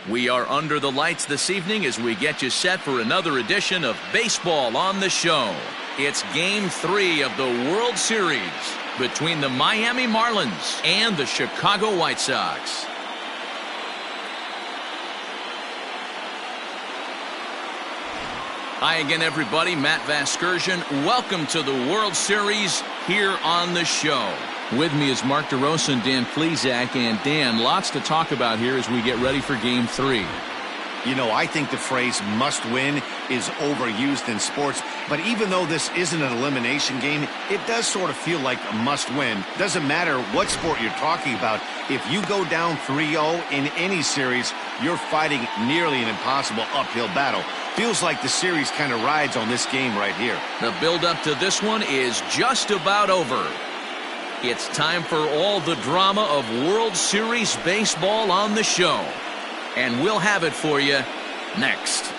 We are under the lights this evening as we get you set for another edition of Baseball on the Show. It's Game 3 of the World Series between the Miami Marlins and the Chicago White Sox. Hi again, everybody. Matt Vasgersian. Welcome to the World Series here on the show. With me is Mark DeRosa and Dan Plesac. And Dan, lots to talk about here as we get ready for Game 3. You know, I think the phrase must win is overused in sports. But even though this isn't an elimination game, it does sort of feel like a must win. Doesn't matter what sport you're talking about. If you go down 3-0 in any series, you're fighting nearly an impossible uphill battle. Feels like the series kind of rides on this game right here. The build-up to this one is just about over. It's time for all the drama of World Series baseball on the show. And we'll have it for you next.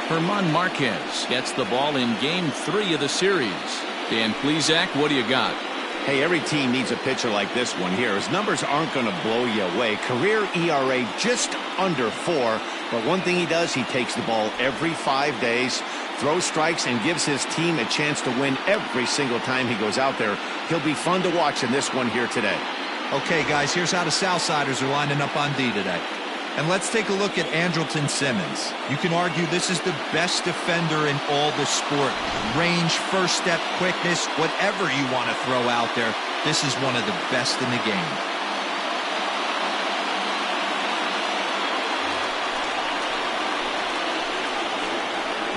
German Marquez gets the ball in Game 3 of the series. Dan Plesac, what do you got? Hey, every team needs a pitcher like this one here. His numbers aren't going to blow you away. Career ERA just under 4. But one thing he does, he takes the ball every 5 days, throws strikes, and gives his team a chance to win every single time he goes out there. He'll be fun to watch in this one here today. Okay, guys, here's how the Southsiders are lining up on D today. And let's take a look at Andrelton Simmons. You can argue this is the best defender in all the sport. Range, first step, quickness, whatever you want to throw out there, this is one of the best in the game.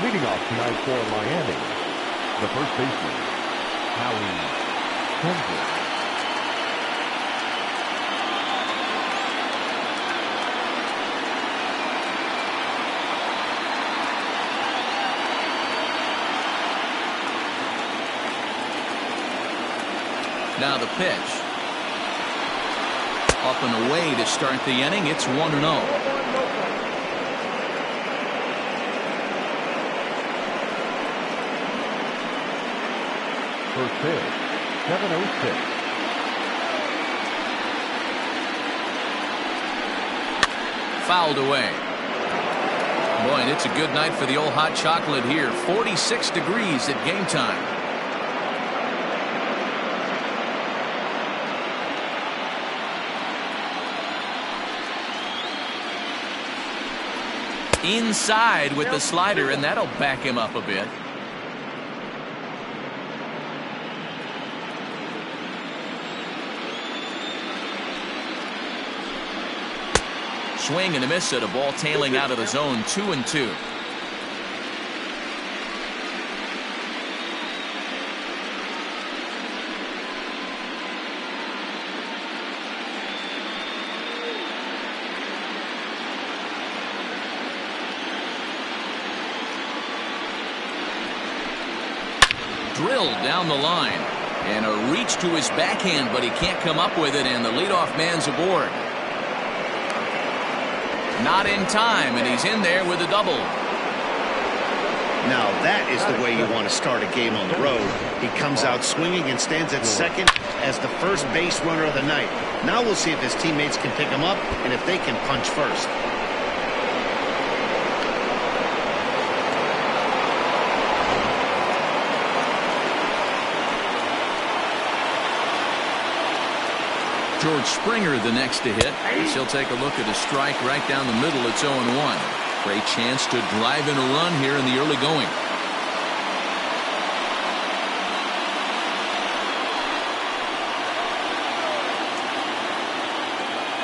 Leading off tonight for Miami, the first baseman, Howie Kendrick. Now the pitch. Up and away to start the inning. It's 1-0. First pitch, 7-0 Fouled away. Boy, and it's a good night for the old hot chocolate here. 46 degrees at game time. Inside with the slider, and that'll back him up a bit. Swing and a miss at a ball tailing out of the zone. 2-2. Drilled down the line, and a reach to his backhand, but he can't come up with it, and the leadoff man's aboard. Not in time, and he's in there with a double. Now that is the way you want to start a game on the road. He comes out swinging and stands at second as the first base runner of the night. Now we'll see if his teammates can pick him up and if they can punch first. George Springer the next to hit. He'll take a look at a strike right down the middle. It's 0-1. Great chance to drive in a run here in the early going.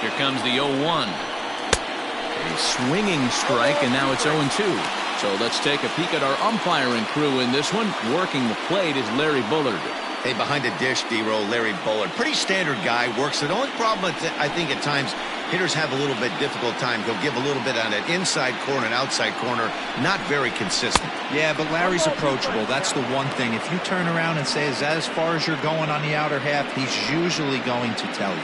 Here comes the 0-1. A swinging strike, and now it's 0-2. So let's take a peek at our umpiring crew in this one. Working the plate is Larry Bullard. Hey, behind the dish, D-Roll, Larry Bullard. Pretty standard guy, works it. The only problem, I think, at times, hitters have a little bit difficult time. He'll give a little bit on an inside corner and outside corner. Not very consistent. Yeah, but Larry's approachable. That's the one thing. If you turn around and say, is that as far as you're going on the outer half, he's usually going to tell you.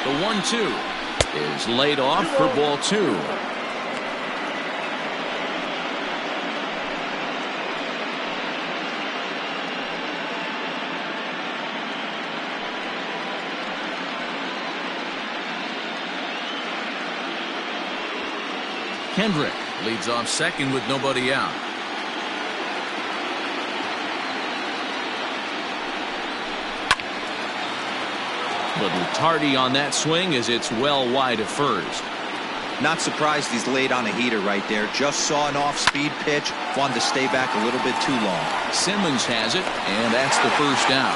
The 1-2 is laid off for ball 2. Kendrick leads off second with nobody out. Little tardy on that swing as it's well wide of first. Not surprised he's laid on a heater right there. Just saw an off-speed pitch. Wanted to stay back a little bit too long. Simmons has it, and that's the first down.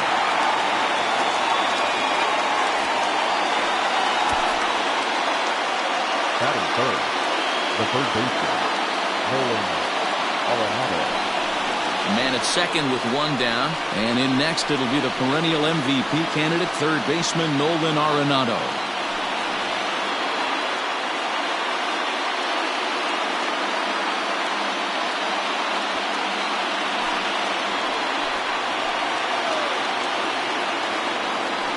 Batting third, the third baseman, Nolan Arenado. Man at second with one down, and in next it'll be the perennial MVP candidate, third baseman Nolan Arenado.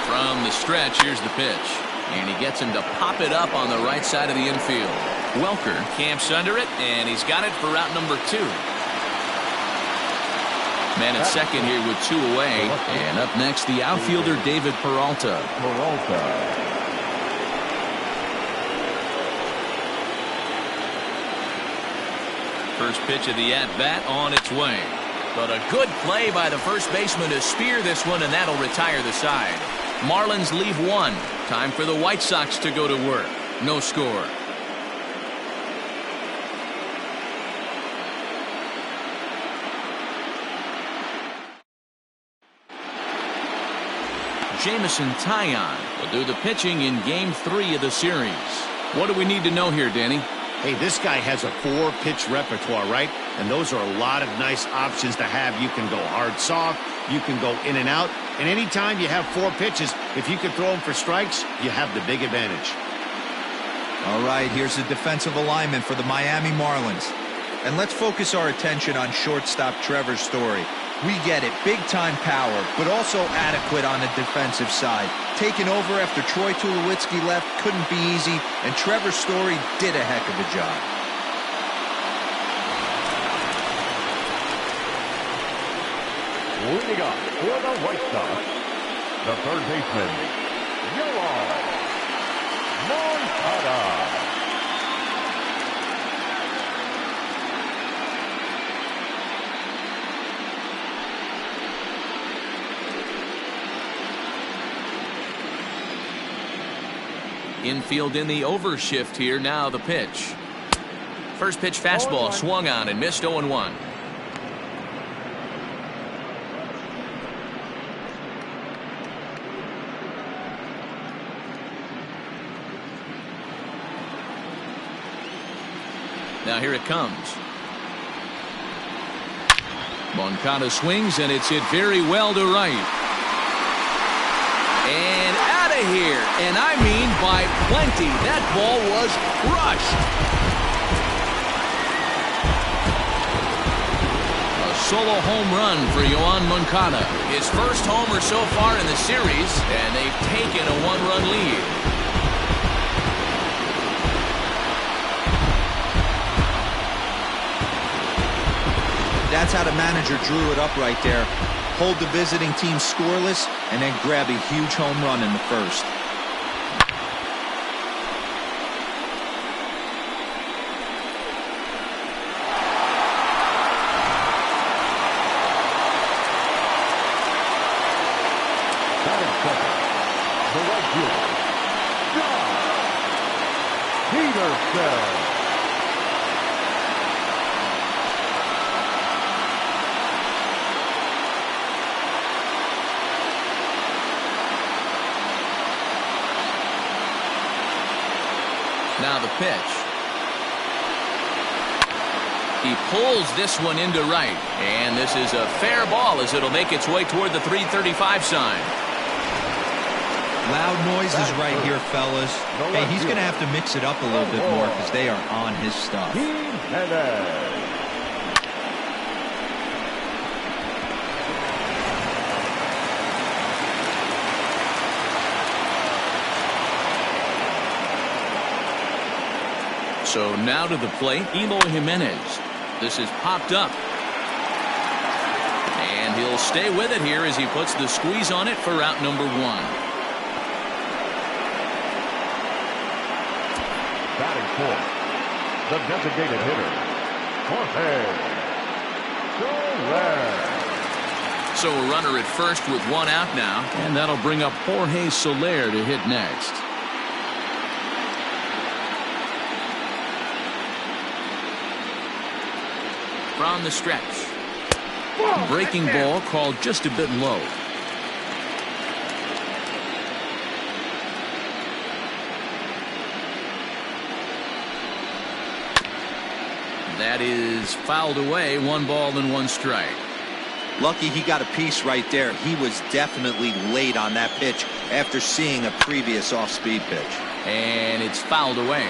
From the stretch, here's the pitch, and he gets him to pop it up on the right side of the infield. Welker camps under it, and he's got it for route number 2. Man at second here with 2 away. And up next, the outfielder, David Peralta. First pitch of the at-bat on its way. But a good play by the first baseman to spear this one, and that'll retire the side. Marlins leave 1. Time for the White Sox to go to work. No score. Jameson Taillon will do the pitching in Game 3 of the series. What do we need to know here, Danny? Hey, this guy has a 4-pitch repertoire, right? And those are a lot of nice options to have. You can go hard, soft. You can go in and out. And anytime you have 4 pitches, if you can throw them for strikes, you have the big advantage. All right, here's the defensive alignment for the Miami Marlins. And let's focus our attention on shortstop Trevor Story. We get it, big-time power, but also adequate on the defensive side. Taking over after Troy Tulowitzki left couldn't be easy, and Trevor Story did a heck of a job. Leading up for the White Sox, the third baseman, Moncada. Infield in the overshift here. Now the pitch. First pitch fastball swung on and missed 0-1. Now here it comes. Moncada swings, and it's hit very well to right. And out of here, and I mean by plenty. That ball was crushed. A solo home run for Yoan Moncada. His first homer so far in the series, and they've taken a 1-run lead. That's how the manager drew it up right there. Hold the visiting team scoreless, and then grab a huge home run in the first. Batting second, the right fielder, John Peterson. Now the pitch. He pulls this one into right. And this is a fair ball as it'll make its way toward the 335 sign. Loud noises right here, fellas. Hey, he's going to have to mix it up a little bit more because they are on his stuff. So now to the plate, Eloy Jimenez. This is popped up. And he'll stay with it here as he puts the squeeze on it for out number 1. Batting fourth, the designated hitter, Jorge Soler. So a runner at first with 1 out now. And that'll bring up Jorge Soler to hit next. From the stretch. Breaking ball called just a bit low. That is fouled away. 1 ball and 1 strike. Lucky he got a piece right there. He was definitely late on that pitch after seeing a previous off-speed pitch. And it's fouled away.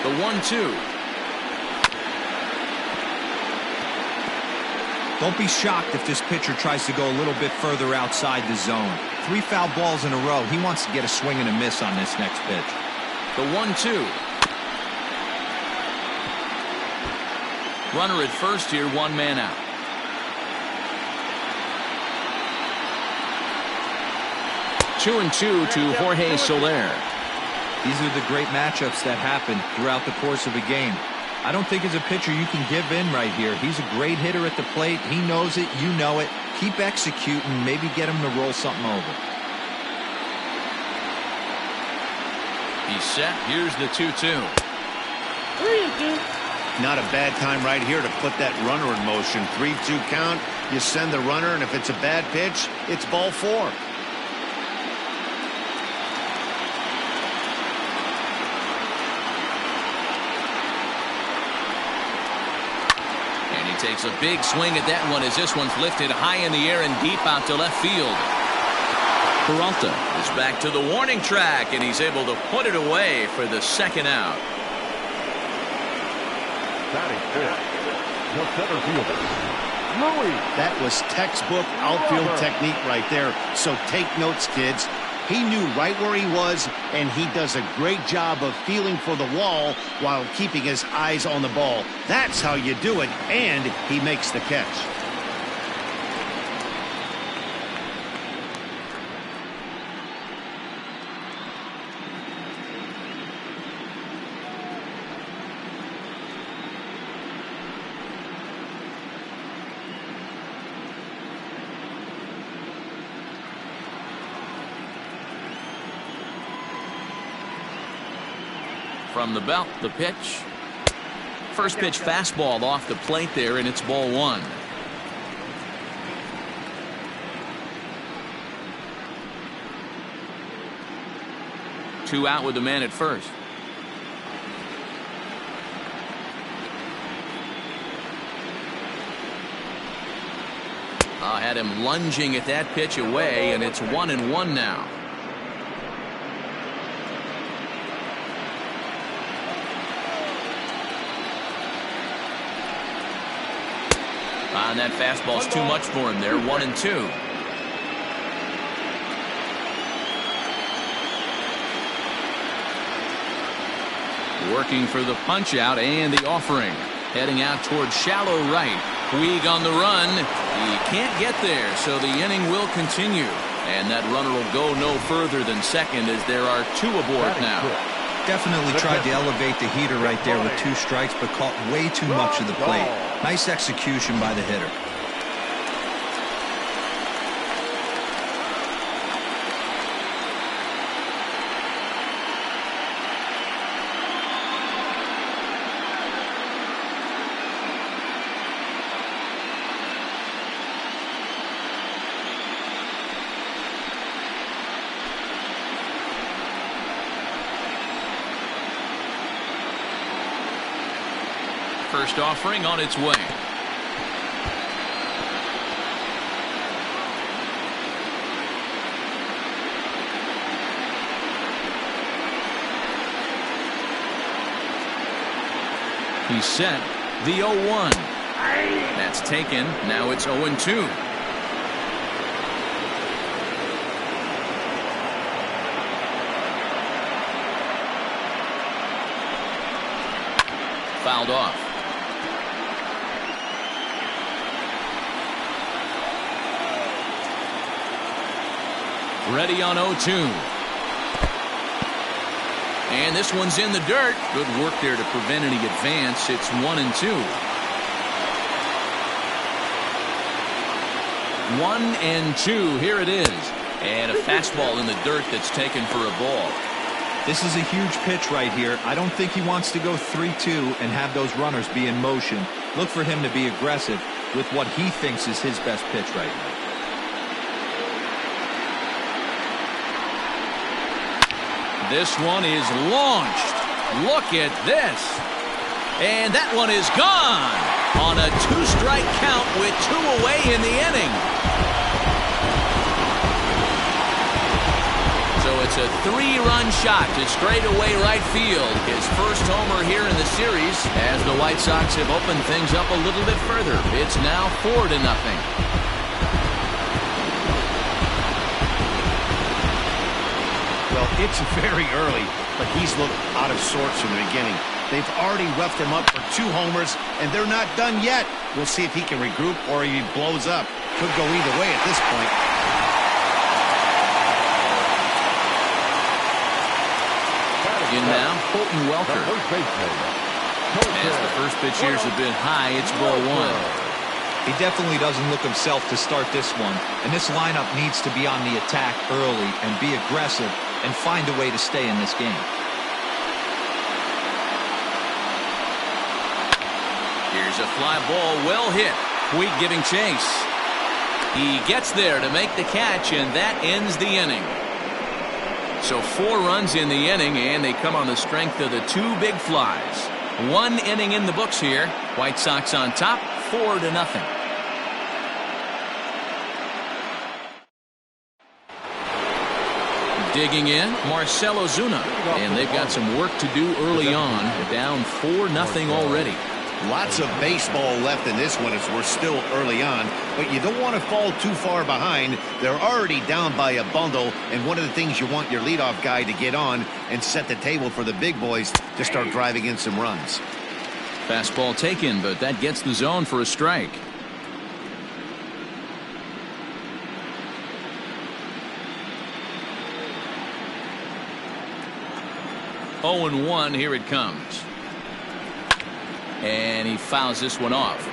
The 1-2. Don't be shocked if this pitcher tries to go a little bit further outside the zone. 3 foul balls in a row. He wants to get a swing and a miss on this next pitch. The 1-2. Runner at first here, 1 man out. Two and two to Jorge Soler. These are the great matchups that happen throughout the course of a game. I don't think as a pitcher you can give in right here. He's a great hitter at the plate. He knows it. You know it. Keep executing. Maybe get him to roll something over. He's set. Here's the 2-2. Not a bad time right here to put that runner in motion. 3-2 count. You send the runner, and if it's a bad pitch, it's ball 4. Takes a big swing at that one as this one's lifted high in the air and deep out to left field. Peralta is back to the warning track, and he's able to put it away for the 2nd out. Batting fifth, the center fielder, Louis. That was textbook outfield technique right there. So take notes, kids. He knew right where he was, and he does a great job of feeling for the wall while keeping his eyes on the ball. That's how you do it, and he makes the catch. From the belt, the pitch. First pitch fastball off the plate there, and it's ball 1. Two out with the man at first. Had him lunging at that pitch away, and it's 1-1 now. And that fastball's too much for him there. 1-2. Working for the punch out and the offering. Heading out towards shallow right. Puig on the run. He can't get there, so the inning will continue. And that runner will go no further than second as there are 2 aboard now. Definitely tried to elevate the heater right there with 2 strikes, but caught way too much of the plate. Nice execution by the hitter. First offering on its way. He's set. The 0-1. That's taken. Now it's 0-2. Fouled off. Ready on 0-2. And this one's in the dirt. Good work there to prevent any advance. It's 1-2. 1-2. Here it is. And a fastball in the dirt that's taken for a ball. This is a huge pitch right here. I don't think he wants to go 3-2 and have those runners be in motion. Look for him to be aggressive with what he thinks is his best pitch right now. This one is launched. Look at this. And that one is gone on a 2-strike count with 2 away in the inning. So it's a 3-run shot to straightaway right field. His first homer here in the series as the White Sox have opened things up a little bit further. It's now 4-0. Well, it's very early, but he's looked out of sorts from the beginning. They've already roughed him up for 2 homers, and they're not done yet. We'll see if he can regroup or if he blows up. Could go either way at this point. In now, Colton Welker. As the first pitch here is a bit high, it's ball 1. He definitely doesn't look himself to start this one, and this lineup needs to be on the attack early and be aggressive and find a way to stay in this game. Here's a fly ball, well hit. Puig giving chase. He gets there to make the catch, and that ends the inning. So 4 runs in the inning, and they come on the strength of the 2 big flies. 1 inning in the books here. White Sox on top, 4-0. Digging in, Marcell Ozuna. And they've got some work to do early on. Down 4-0 already. Lots of baseball left in this one as we're still early on, but you don't want to fall too far behind. They're already down by a bundle, and one of the things you want your leadoff guy to get on and set the table for the big boys to start driving in some runs. Fastball taken, but that gets the zone for a strike. Oh and 1, here it comes. And he fouls this one off.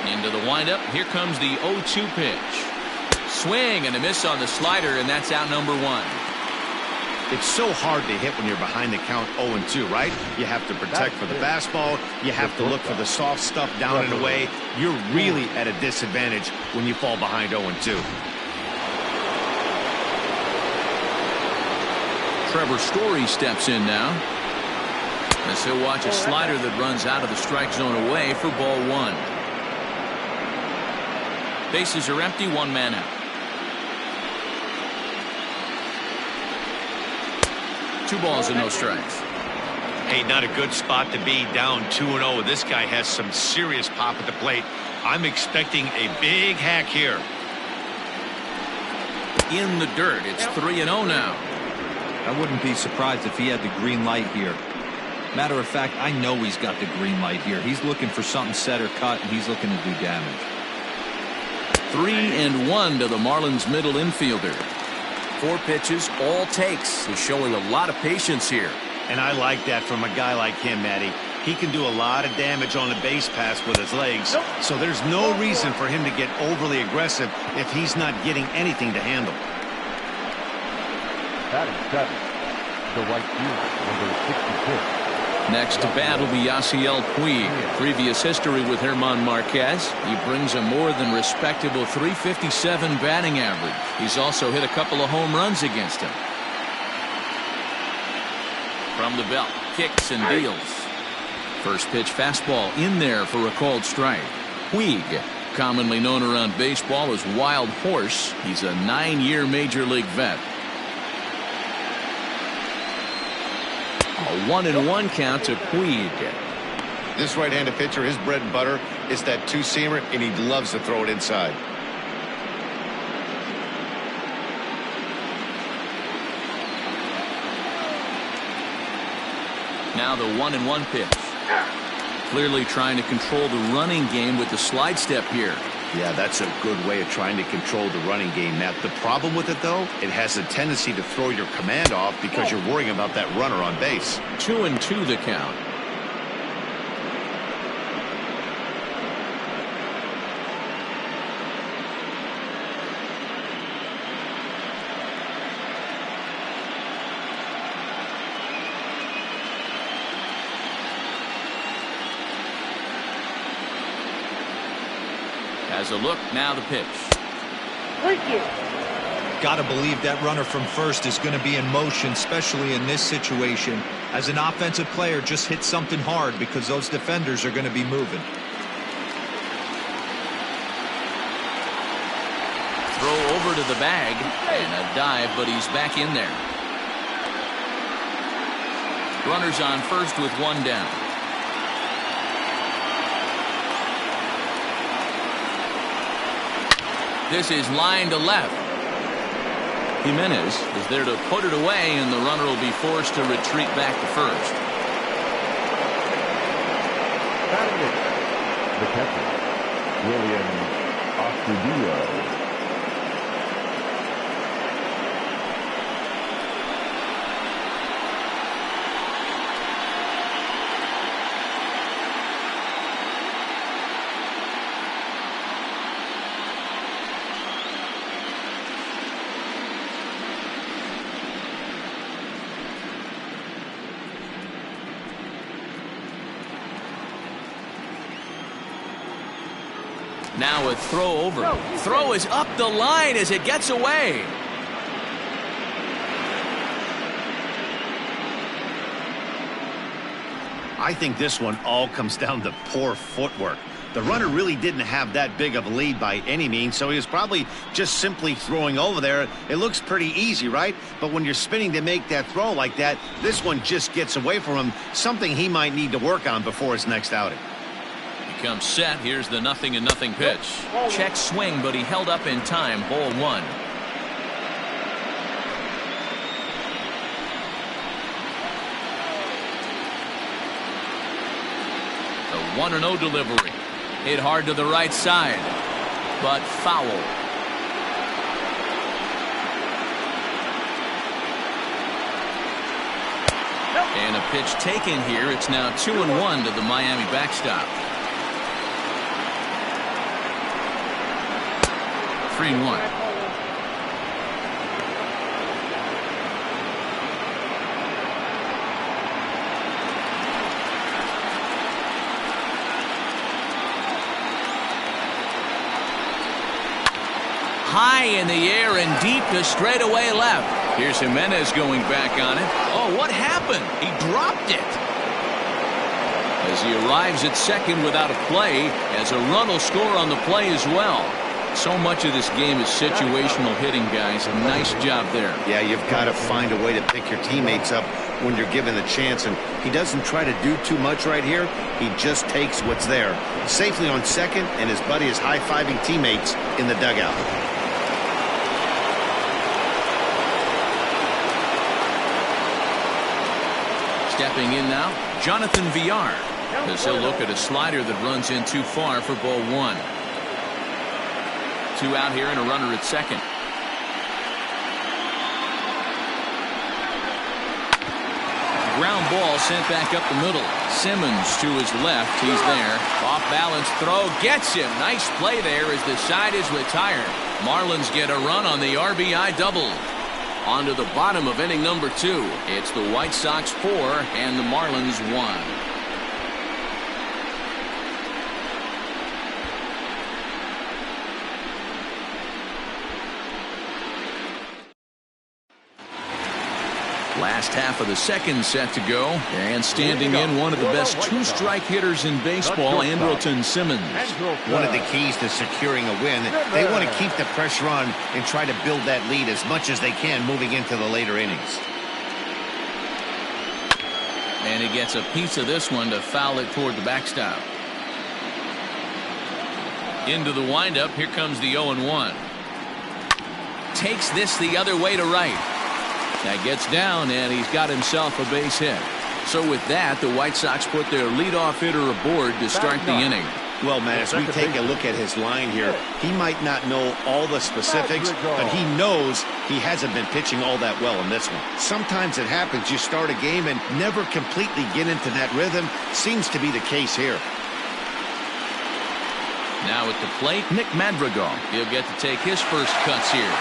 Into the windup. Here comes the 0-2 pitch. Swing and a miss on the slider, and that's out number 1. It's so hard to hit when you're behind the count 0-2, right? You have to protect for the fastball. You have to look for the soft stuff down and away. You're really at a disadvantage when you fall behind 0-2. Trevor Story steps in now as he'll watch a slider that runs out of the strike zone away for ball 1. Bases are empty, 1 man out. 2 balls and no strikes. Hey, not a good spot to be, down 2-0. This guy has some serious pop at the plate. I'm expecting a big hack here. In the dirt, it's 3-0 now. I wouldn't be surprised if he had the green light here. Matter of fact, I know he's got the green light here. He's looking for something set or cut, and he's looking to do damage. 3-1 to the Marlins middle infielder. 4 pitches, all takes. He's showing a lot of patience here. And I like that from a guy like him, Matty. He can do a lot of damage on the base pass with his legs, so there's no reason for him to get overly aggressive if he's not getting anything to handle. Batting 7, the right fielder, number 66. Next to bat will be Yasiel Puig. Previous history with German Marquez. He brings a more than respectable .357 batting average. He's also hit a couple of home runs against him. From the belt, kicks and deals. First pitch fastball in there for a called strike. Puig, commonly known around baseball as Wild Horse. He's a 9-year major league vet. A 1-1 count to Puig. This right-handed pitcher, his bread and butter is that two-seamer, and he loves to throw it inside. Now the 1-1 pitch. Clearly trying to control the running game with the slide step here. Yeah, that's a good way of trying to control the running game. Now, the problem with it, though, it has a tendency to throw your command off because you're worrying about that runner on base. 2-2 the count. Has a look, now the pitch. Gotta believe that runner from first is going to be in motion, especially in this situation. As an offensive player, just hit something hard because those defenders are going to be moving. Throw over to the bag and a dive, but he's back in there. Runners on first with one down. This is line to left. Jimenez is there to put it away, and the runner will be forced to retreat back to first. Batting it, the catcher, William Astudillo. Now a throw over. Throw is up the line as it gets away. I think this one all comes down to poor footwork. The runner really didn't have that big of a lead by any means, so he was probably just simply throwing over there. It looks pretty easy, right? But when you're spinning to make that throw like that, this one just gets away from him, something he might need to work on before his next outing. Comes set. Here's the 0-0 pitch. Check swing, but he held up in time. Ball one. The 1-0 delivery. Hit hard to the right side, but foul. And a pitch taken here. It's now 2-1 to the Miami backstop. 3-1. High in the air and deep to straightaway left. Here's Jimenez going back on it. Oh, what happened? He dropped it. As he arrives at second without a play, as a run will score on the play as well. So much of this game is situational hitting, guys. A nice job there. Yeah, you've got to find a way to pick your teammates up when you're given the chance, and he doesn't try to do too much right here. He just takes what's there. Safely on second, and his buddy is high-fiving teammates in the dugout. Stepping in now, Jonathan Villar, as he'll look at a slider that runs in too far for ball one. 2 out here and a runner at second. Ground ball sent back up the middle. Simmons to his left. He's there. Off balance throw. Gets him. Nice play there as the side is retired. Marlins get a run on the RBI double. On to the bottom of inning number 2. It's the White Sox 4 and the Marlins 1. Last half of the second set to go. And standing in, one of the best two-strike hitters in baseball, Andrelton Simmons. One of the keys to securing a win, they want to keep the pressure on and try to build that lead as much as they can moving into the later innings. And he gets a piece of this one to foul it toward the backstop. Into the windup. Here comes the 0-1. Takes this the other way to right. That gets down, and he's got himself a base hit. So with that, the White Sox put their leadoff hitter aboard to start the inning. Well, Matt, as we take a look at his line here, he might not know all the specifics, but he knows he hasn't been pitching all that well in this one. Sometimes it happens. You start a game and never completely get into that rhythm. Seems to be the case here. Now at the plate, Nick Madrigal. He'll get to take his first cuts here.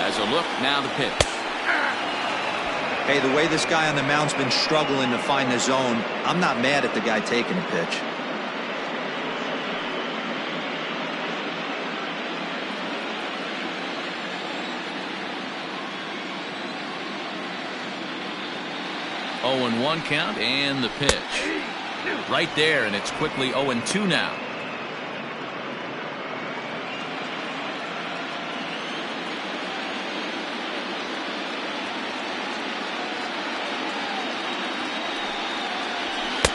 As a look, now the pitch. Hey, the way this guy on the mound's been struggling to find the zone, I'm not mad at the guy taking a pitch. Oh, 0-1 count, and the pitch. Right there, and it's quickly 0-2 now.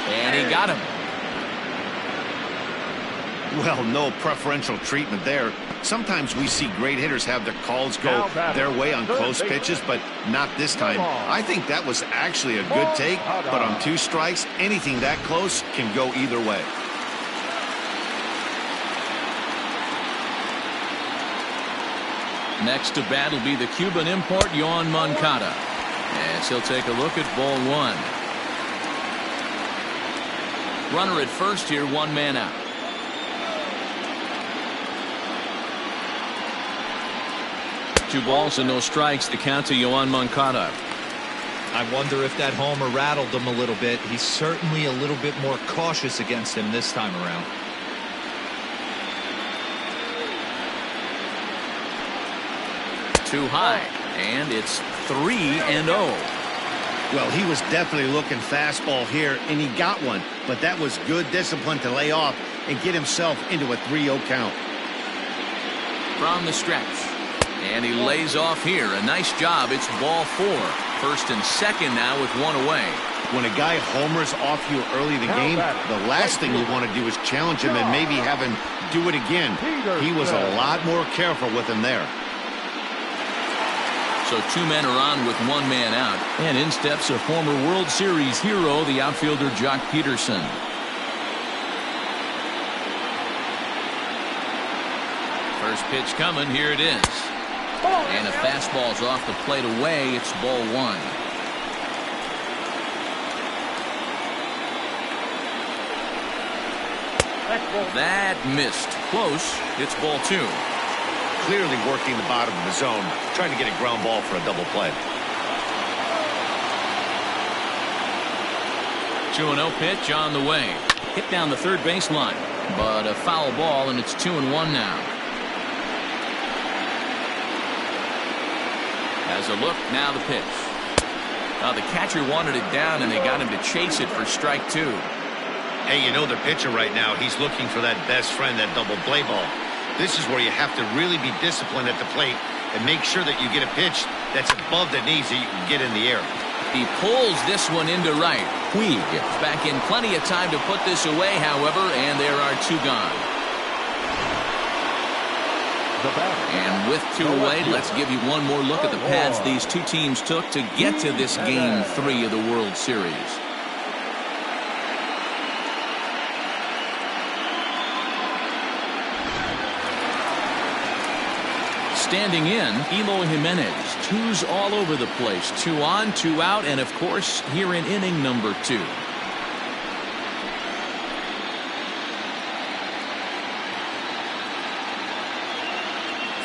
And he got him. Well, no preferential treatment there. Sometimes we see great hitters have their calls go their way on close pitches, but not this time. I think that was actually a good take, but on 2 strikes, anything that close can go either way. Next to bat will be the Cuban import, Yoan Moncada. As he'll take a look at ball 1. Runner at first here, 1 man out. Two balls and no strikes to count to Yoan Moncada. I wonder if that homer rattled him a little bit. He's certainly a little bit more cautious against him this time around. Too high, and it's 3-0. Well, he was definitely looking fastball here, and he got one, but that was good discipline to lay off and get himself into a 3-0 count. From the stretch. And he lays off here. A nice job. It's ball 4. First and second now with 1 away. When a guy homers off you early in the game, the last thing you want to do is challenge him and maybe have him do it again. He was a lot more careful with him there. So 2 men are on with 1 man out. And in steps a former World Series hero, the outfielder Jock Peterson. First pitch coming. Here it is. And a fastball's off the plate away. It's ball 1. That missed. Close. It's ball 2. Clearly working the bottom of the zone, trying to get a ground ball for a double play. 2-0 pitch on the way. Hit down the third baseline. But a foul ball, and it's 2-1 now. As a look, now the pitch. The catcher wanted it down, and they got him to chase it for strike 2. Hey, you know the pitcher right now, he's looking for that best friend, that double play ball. This is where you have to really be disciplined at the plate and make sure that you get a pitch that's above the knees that you can get in the air. He pulls this one into right. Puig back in plenty of time to put this away, however, and there are 2 gone. And with 2 away, let's give you one more look at the paths these 2 teams took to get to this Game 3 of the World Series. Standing in, Eloy Jimenez. 2's all over the place. 2 on, 2 out, and of course, here in inning number 2.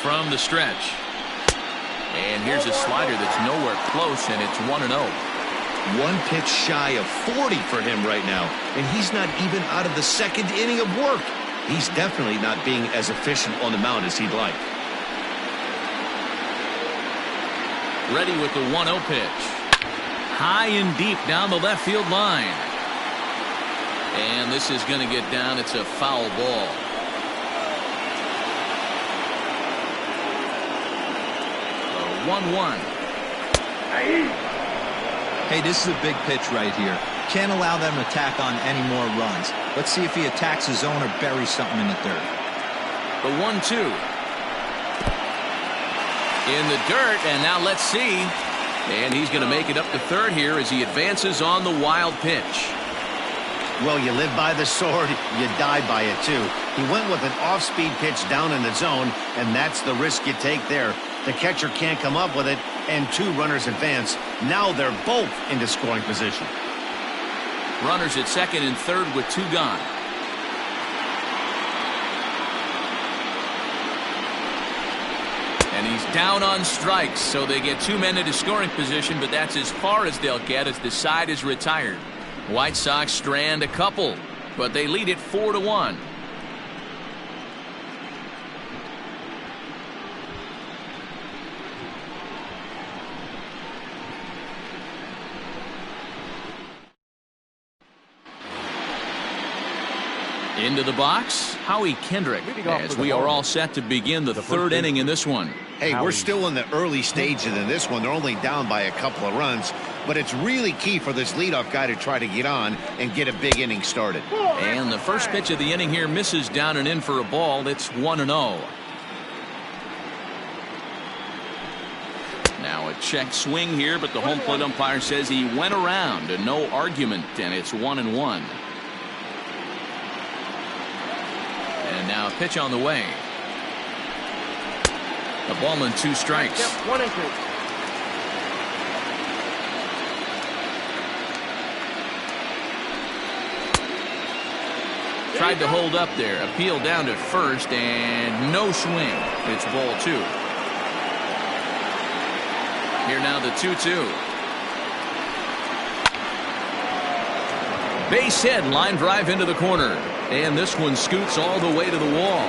From the stretch. And here's a slider that's nowhere close, and it's 1-0. One pitch shy of 40 for him right now, and he's not even out of the second inning of work. He's definitely not being as efficient on the mound as he'd like. Ready with the 1-0 pitch. High and deep down the left field line. And this is going to get down. It's a foul ball. A 1-1. Hey, this is a big pitch right here. Can't allow them to tack on any more runs. Let's see if he attacks his zone or buries something in the dirt. The 1-2. In the dirt, and now let's see. And he's going to make it up to third here as he advances on the wild pitch. Well, you live by the sword, you die by it too. He went with an off-speed pitch down in the zone, and that's the risk you take there. The catcher can't come up with it, and two runners advance. Now they're both into scoring position. Runners at second and third with two gone. And he's down on strikes, so they get two men into scoring position, but that's as far as they'll get as the side is retired. White Sox strand a couple, but they lead it 4-1. Into the box, Howie Kendrick, as we are all set to begin the third inning in this one. Hey, we're still in the early stages in this one. They're only down by a couple of runs, but it's really key for this leadoff guy to try to get on and get a big inning started. And the first pitch of the inning here misses down and in for a ball. It's 1-0. Now a check swing here, but the home plate umpire says he went around and no argument, and it's 1-1. And now a pitch on the way. A ball and two strikes. Yep, 1-2. Tried to hold up there. Appeal down to first and no swing. It's ball two. Here now the 2-2. Base hit, line drive into the corner. And this one scoots all the way to the wall.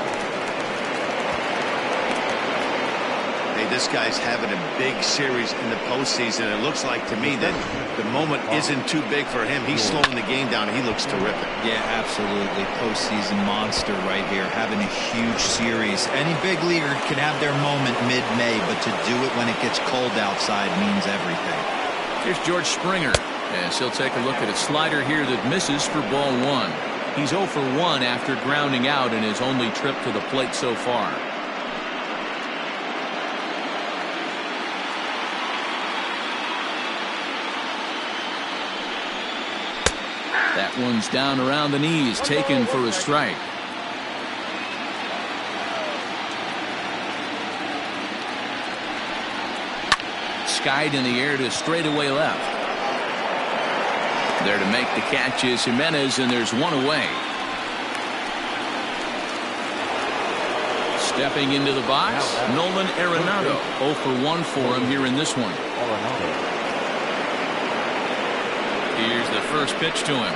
Hey, this guy's having a big series in the postseason. It looks like to me that the moment isn't too big for him. He's slowing the game down. He looks terrific. Yeah, absolutely. Postseason monster right here, having a huge series. Any big leaguer can have their moment mid-May, but to do it when it gets cold outside means everything. Here's George Springer, as he'll take a look at a slider here that misses for ball one. He's 0 for 1 after grounding out in his only trip to the plate so far. That one's down around the knees, taken for a strike. Skied in the air to straightaway left. There to make the catch is Jimenez, and there's one away. Stepping into the box, Nolan Arenado. 0 for 1 for him here in this one. Here's the first pitch to him.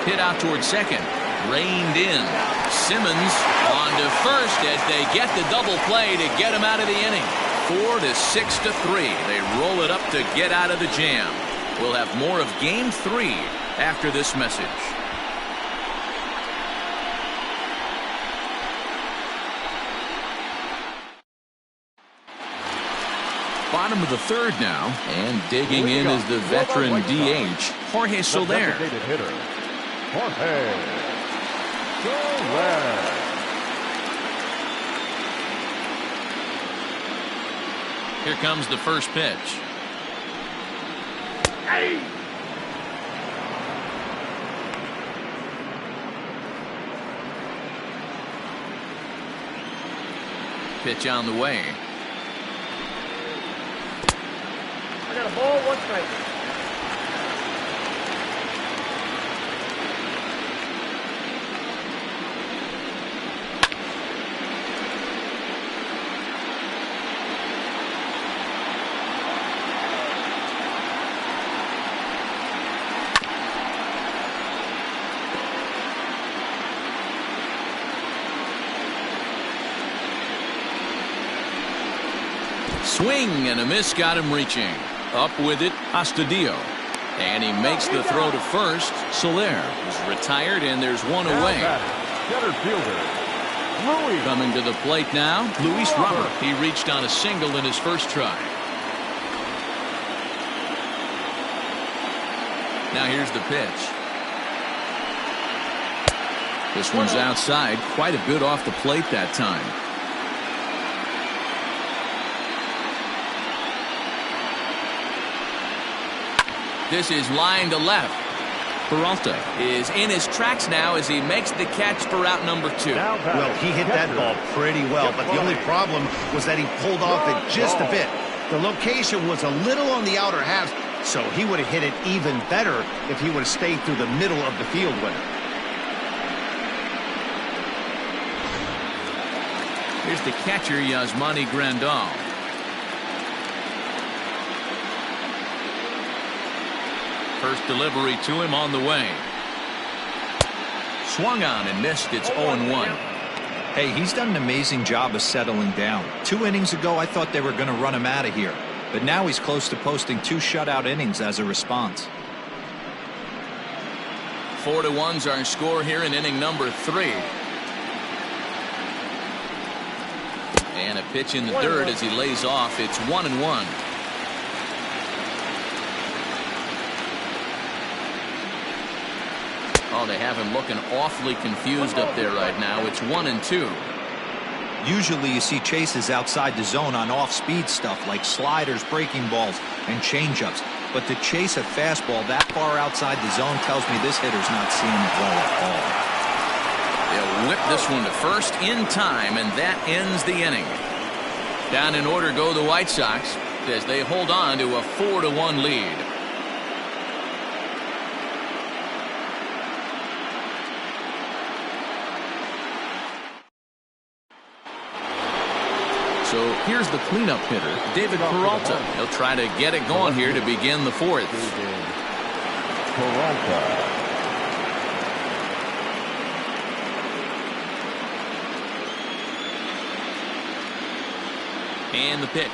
Hit out towards second. Reined in. Simmons on to first as they get the double play to get him out of the inning. 4-6-3. They roll it up to get out of the jam. We'll have more of Game 3 after this message. Bottom of the third now, and digging in is the veteran DH, Jorge Soler. Jorge Soler. Here comes the first pitch. Pitch on the way. I got a ball, 1 strike. Swing and a miss got him reaching. Up with it, Astudillo. And he makes the throw to first. Soler is retired, and there's one away. Center fielder, Louis. Coming to the plate now, Luis Robert. He reached on a single in his first try. Now here's the pitch. This one's outside. Quite a bit off the plate that time. This is line to left. Peralta is in his tracks now as he makes the catch for out number 2. Well, he hit that ball pretty well, but the only problem was that he pulled off it just a bit. The location was a little on the outer half, so he would have hit it even better if he would have stayed through the middle of the field with it. Here's the catcher, Yasmani Grandal. First delivery to him on the way. Swung on and missed. It's 0-1. Hey, he's done an amazing job of settling down. 2 innings ago, I thought they were going to run him out of here. But now he's close to posting 2 shutout innings as a response. 4-1's our score here in inning number 3. And a pitch in the dirt as he lays off. It's 1-1. Oh, they have him looking awfully confused up there right now. It's 1-2. Usually you see chases outside the zone on off-speed stuff like sliders, breaking balls, and changeups. But to chase a fastball that far outside the zone tells me this hitter's not seeing it well at all. They'll whip this one to first in time, and that ends the inning. Down in order go the White Sox as they hold on to a 4-1 lead. So here's the cleanup hitter, David Peralta. He'll try to get it going here to begin the 4th. Peralta. And the pitch.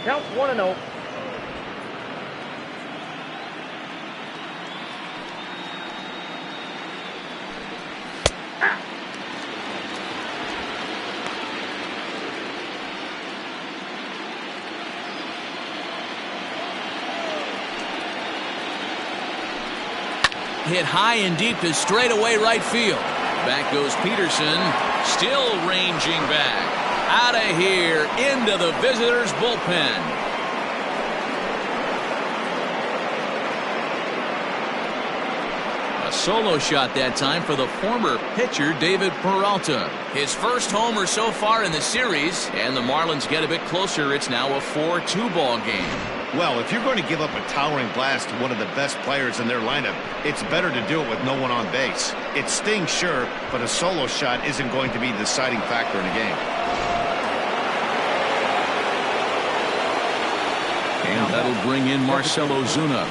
Count 1-0. Hit high and deep to straightaway right field. Back goes Peterson, still ranging back. Out of here, into the visitors' bullpen. A solo shot that time for the former pitcher, David Peralta. His first homer so far in the series, and the Marlins get a bit closer. It's now a 4-2 ball game. Well, if you're going to give up a towering blast to one of the best players in their lineup, it's better to do it with no one on base. It stings, sure, but a solo shot isn't going to be the deciding factor in a game. And that'll bring in Marcell Ozuna.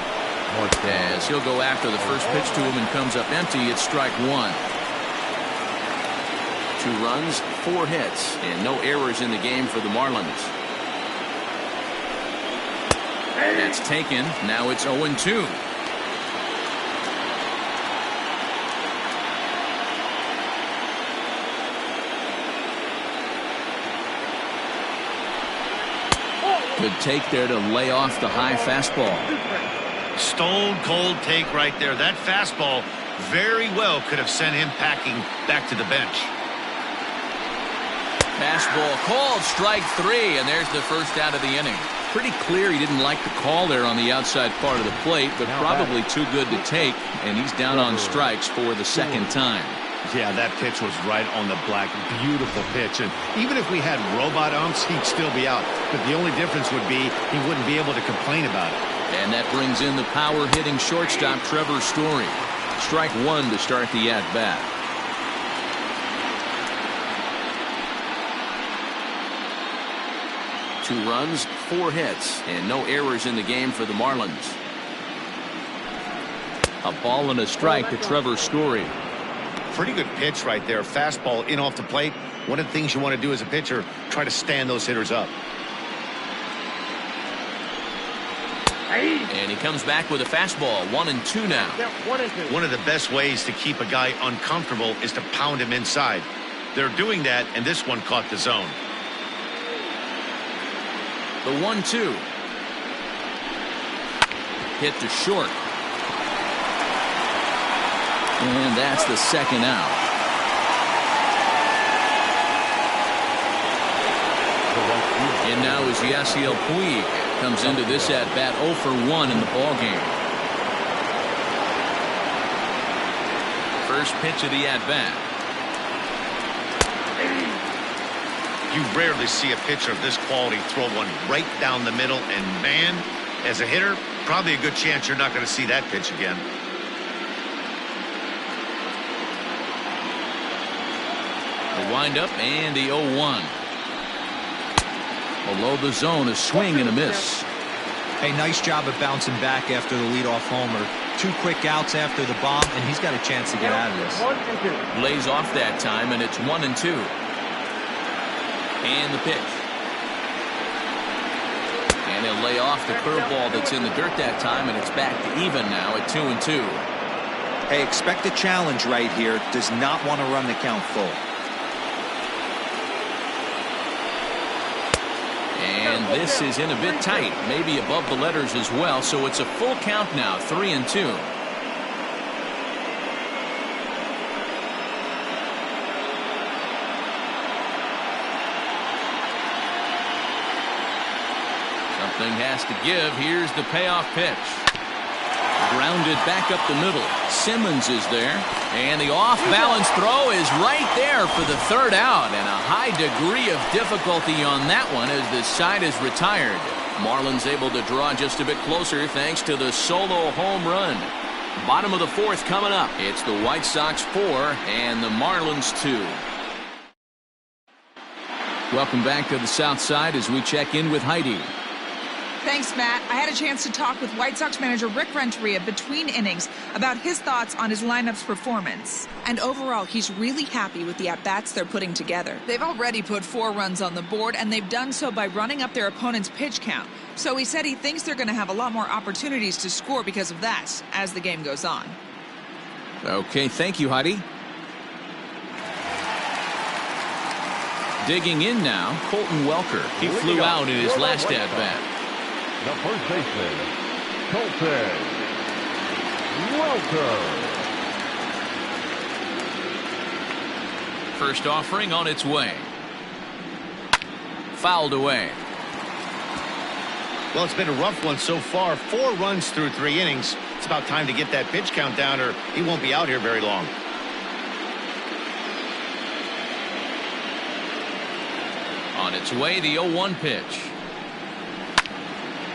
As he'll go after the first pitch to him and comes up empty. It's strike 1. 2 runs, 4 hits, and no errors in the game for the Marlins. That's taken. Now it's 0-2. Good take there to lay off the high fastball. Stone cold take right there. That fastball very well could have sent him packing back to the bench. Fastball called, strike 3, and there's the first out of the inning. Pretty clear he didn't like the call there on the outside part of the plate, but probably too good to take, and he's down on strikes for the second time. Yeah, that pitch was right on the black. Beautiful pitch. And even if we had robot umps, he'd still be out. But the only difference would be he wouldn't be able to complain about it. And that brings in the power-hitting shortstop, Trevor Story. Strike 1 to start the at-bat. Two runs, 4 hits, and no errors in the game for the Marlins. A ball and a strike to Trevor Story. Pretty good pitch right there. Fastball in off the plate. One of the things you want to do as a pitcher, try to stand those hitters up. And he comes back with a fastball. 1-2 now. 1-2. One of the best ways to keep a guy uncomfortable is to pound him inside. They're doing that, and this one caught the zone. The 1-2. Hit to short. And that's the second out. And now is Yasiel Puig. Comes into this at-bat 0 for 1 in the ballgame. First pitch of the at-bat. You rarely see a pitcher of this quality throw one right down the middle, and man, as a hitter, probably a good chance you're not going to see that pitch again. The windup and the 0-1. Below the zone, a swing and a miss. Hey, nice job of bouncing back after the leadoff homer. 2 quick outs after the bomb, and he's got a chance to get out of this. 1-2. Lays off that time, and it's 1-2. And the pitch. And he'll lay off the curveball that's in the dirt that time, and it's back to even now at 2-2. Hey, expect a challenge right here. Does not want to run the count full. And this is in a bit tight, maybe above the letters as well, so it's a full count now, 3-2. Something has to give. Here's the payoff pitch. Grounded back up the middle. Simmons is there. And the off-balance throw is right there for the third out. And a high degree of difficulty on that one as the side is retired. Marlins able to draw just a bit closer thanks to the solo home run. Bottom of the fourth coming up. It's the White Sox 4 and the Marlins 2. Welcome back to the South Side as we check in with Heidi. Thanks, Matt. I had a chance to talk with White Sox manager Rick Renteria between innings about his thoughts on his lineup's performance. And overall, he's really happy with the at-bats they're putting together. They've already put 4 runs on the board, and they've done so by running up their opponent's pitch count. So he said he thinks they're going to have a lot more opportunities to score because of that as the game goes on. Okay, thank you, Heidi. Digging in now, Colton Welker. He flew out in his last at-bat. The first baseman, Colton Welker. First offering on its way. Fouled away. Well, it's been a rough one so far. 4 runs through 3 innings. It's about time to get that pitch count down, or he won't be out here very long. On its way, the 0-1 pitch.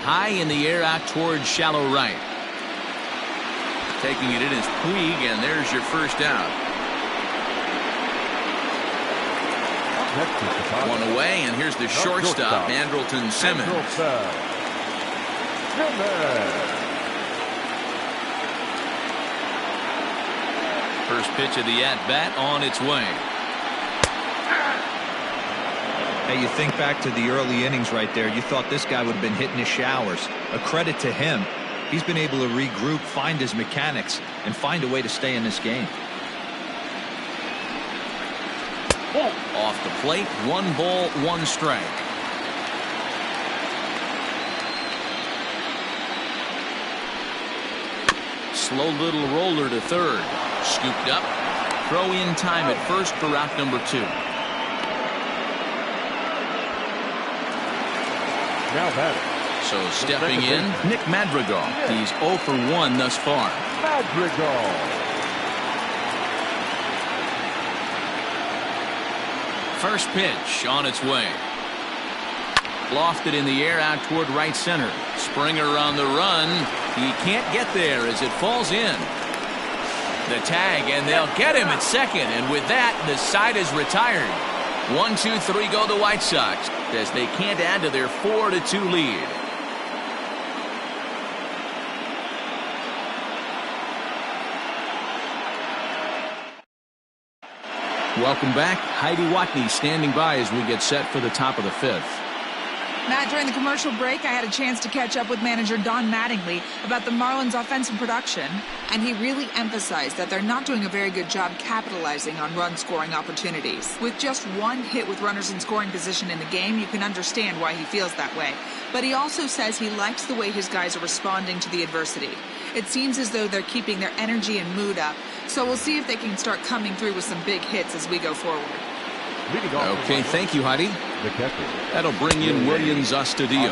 High in the air out towards shallow right. Taking it in is Puig, and there's your first out. One away, and here's the shortstop, Andrelton Simmons. First pitch of the at-bat on its way. Hey, you think back to the early innings right there. You thought this guy would have been hitting his showers. A credit to him. He's been able to regroup, find his mechanics, and find a way to stay in this game. Off the plate, 1 ball, 1 strike. Slow little roller to third. Scooped up. Throw in time at first for out number 2. Now batting. So stepping in, Nick Madrigal. He's 0 for 1 thus far. Madrigal. First pitch on its way. Lofted in the air out toward right center. Springer on the run. He can't get there as it falls in. The tag, and they'll get him at second. And with that, the side is retired. 1, 2, 3 go the White Sox as they can't add to their 4-2 lead. Welcome back. Heidi Watney standing by as we get set for the top of the fifth. Matt, during the commercial break, I had a chance to catch up with manager Don Mattingly about the Marlins' offensive production, and he really emphasized that they're not doing a very good job capitalizing on run-scoring opportunities. With just one hit with runners in scoring position in the game, you can understand why he feels that way. But he also says he likes the way his guys are responding to the adversity. It seems as though they're keeping their energy and mood up, so we'll see if they can start coming through with some big hits as we go forward. Okay, thank you, Heidi. That'll bring in Williams Astudillo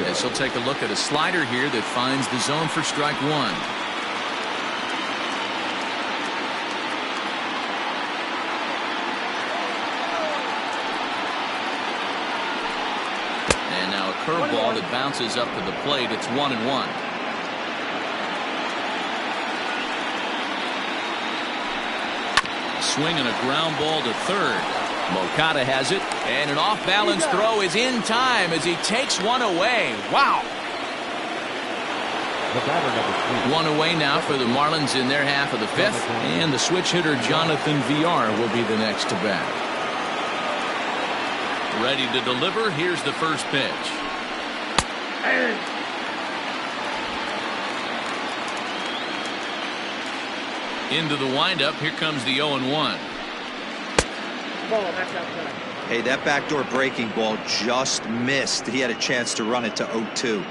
as he'll take a look at a slider here that finds the zone for strike one. And now a curveball that bounces up to the plate. It's 1-1. Swing and a ground ball to third. Moncada has it, and an off-balance throw is in time as he takes one away. Wow. One away now for the Marlins in their half of the fifth, and the switch hitter Jonathan Villar will be the next to bat. Ready to deliver. Here's the first pitch. Into the windup. Here comes the 0-1. Hey, that backdoor breaking ball just missed. He had a chance to run it to 0-2.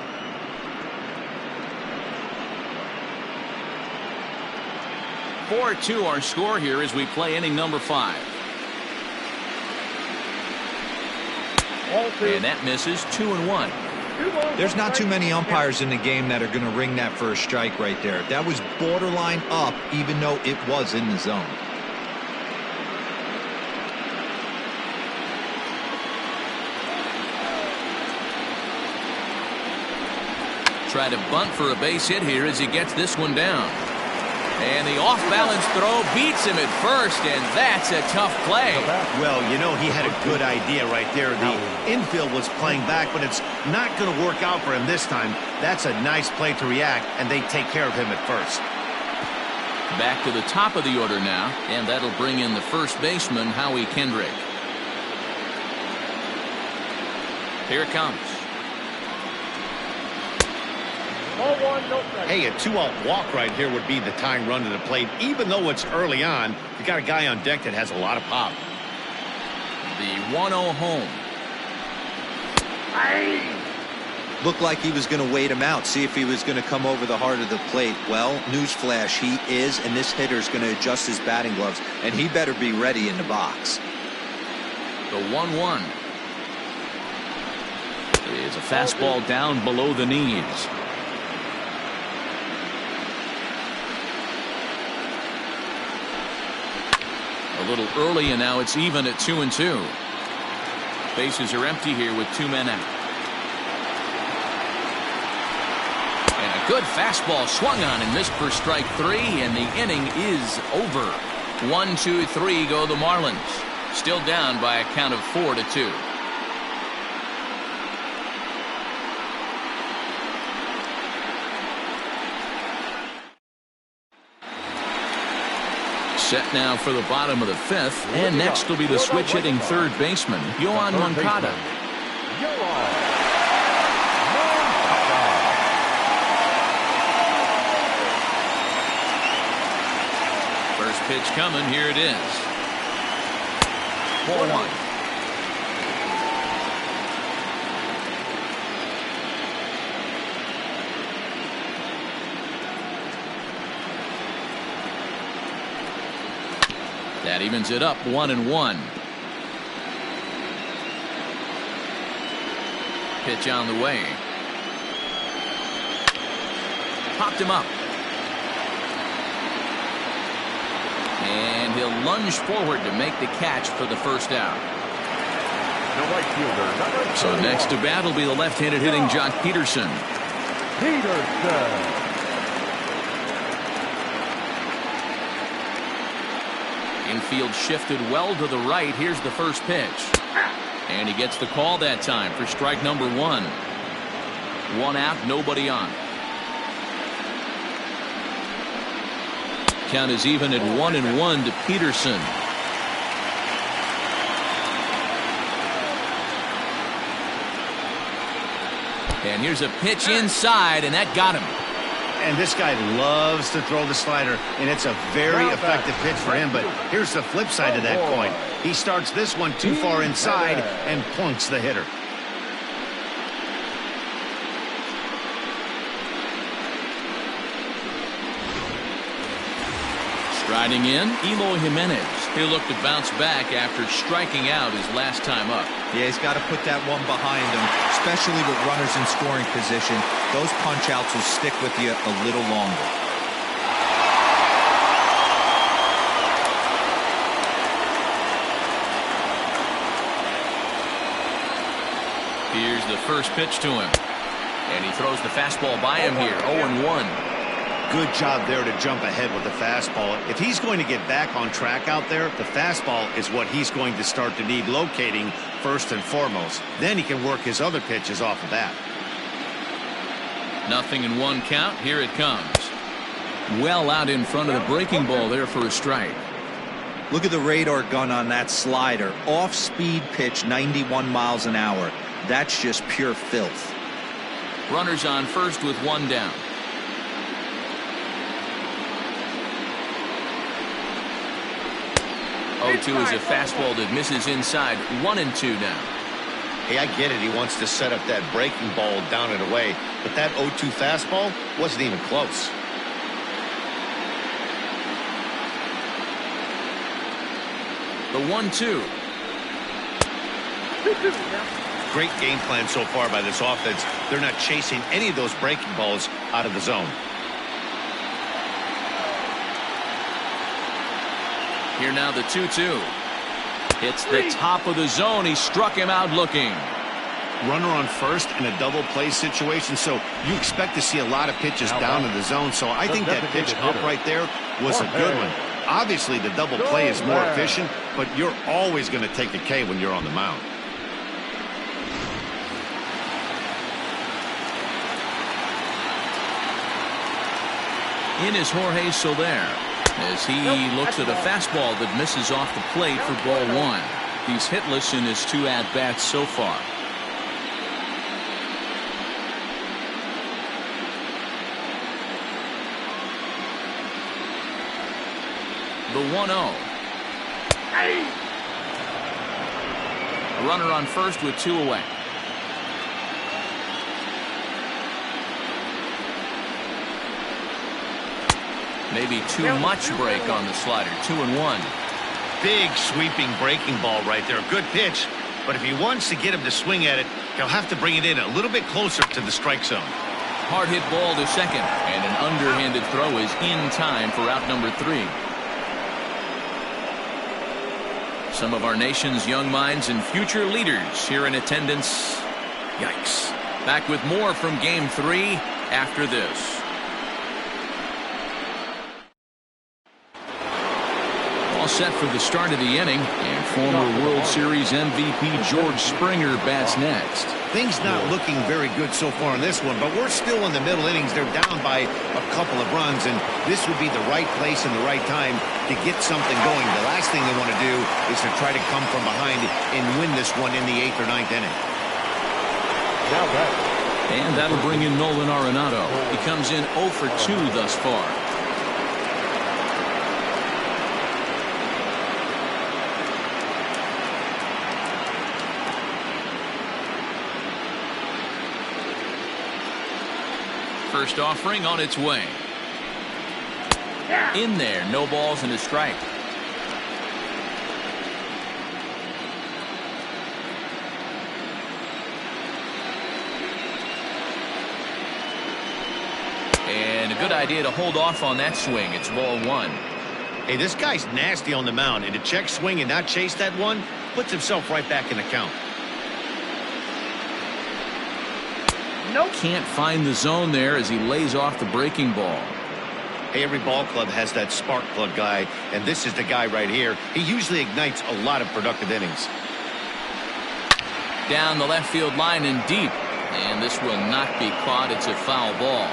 (4-2) our score here as we play inning number 5. And that misses. 2-1. There's not too many umpires in the game that are going to ring that for a strike right there. That was borderline up, even though it was in the zone. Try to bunt for a base hit here as he gets this one down. And the off-balance throw beats him at first, and that's a tough play. Well, you know, he had a good idea right there. The infield was playing back, but it's not going to work out for him this time. That's a nice play to react, and they take care of him at first. Back to the top of the order now, and that'll bring in the first baseman, Howie Kendrick. Here it comes. Hey, a 2-out walk right here would be the tying run to the plate. Even though it's early on, you got a guy on deck that has a lot of pop. The 1-0 home. Looked like he was going to wait him out, see if he was going to come over the heart of the plate. Well, newsflash, he is, and this hitter's going to adjust his batting gloves, and he better be ready in the box. The 1-1 is a fastball down below the knees. A little early, and now it's even at 2-2. Bases are empty here with 2 men out. And a good fastball swung on and missed for strike 3, and the inning is over. 1-2-3 go the Marlins. Still down by a count of 4-2. Set now for the bottom of the fifth, and next will be the switch hitting third baseman, Yoan Moncada. First pitch coming, here it is. 4-1. That evens it up 1-1. Pitch on the way. Popped him up. And he'll lunge forward to make the catch for the first out. So next to bat will be the left-handed hitting Jock Peterson. Infield shifted well to the right. Here's the first pitch. And he gets the call that time for strike number 1. 1 out, nobody on. Count is even at 1-1 to Peterson. And here's a pitch inside, and that got him. And this guy loves to throw the slider, and it's a very effective pitch for him. But here's the flip side of that coin. He starts this one too far inside and points the hitter. Striding in, Eloy Jimenez. He'll look to bounce back after striking out his last time up. Yeah, he's got to put that one behind him, especially with runners in scoring position. Those punch-outs will stick with you a little longer. Here's the first pitch to him. And he throws the fastball by him here, 0-1. Good job there to jump ahead with the fastball. If he's going to get back on track out there, the fastball is what he's going to start to need locating first and foremost. Then he can work his other pitches off of that. 0-1 count. Here it comes. Well out in front of the breaking ball there for a strike. Look at the radar gun on that slider. Off-speed pitch, 91 miles an hour. That's just pure filth. Runners on first with one down. 0-2 is a fastball that misses inside. 1-2 now. Hey, I get it. He wants to set up that breaking ball down and away. But that 0-2 fastball wasn't even close. The 1-2. Great game plan so far by this offense. They're not chasing any of those breaking balls out of the zone. Here now the 2-2. Hits the top of the zone. He struck him out looking. Runner on first in a double play situation, so you expect to see a lot of pitches down in the zone. So I think that pitch up right there was a good one. Obviously, the double play is more efficient, but you're always going to take a K when you're on the mound. In is Jorge Soler, as he looks at a fastball that misses off the plate for ball one. He's hitless in his 2 at-bats so far. The 1-0. A runner on first with 2 away. Maybe too much break on the slider. 2-1. Big sweeping breaking ball right there. Good pitch, but if he wants to get him to swing at it, he'll have to bring it in a little bit closer to the strike zone. Hard hit ball to second, and an underhanded throw is in time for out number 3. Some of our nation's young minds and future leaders here in attendance. Yikes. Back with more from Game 3 after this. All set for the start of the inning, and former World Series MVP George Springer bats next. Things not looking very good so far in this one, but we're still in the middle innings. They're down by a couple of runs, and this would be the right place and the right time to get something going. The last thing they want to do is to try to come from behind and win this one in the 8th or 9th inning. And that'll bring in Nolan Arenado. He comes in 0 for 2 thus far. First offering on its way. In there, no balls and a strike. And a good idea to hold off on that swing. It's ball 1. Hey, this guy's nasty on the mound, and to check swing and not chase that one puts himself right back in the count. Can't find the zone there as he lays off the breaking ball. Hey, every ball club has that spark plug guy, and this is the guy right here. He usually ignites a lot of productive innings. Down the left field line and deep, and this will not be caught. It's a foul ball.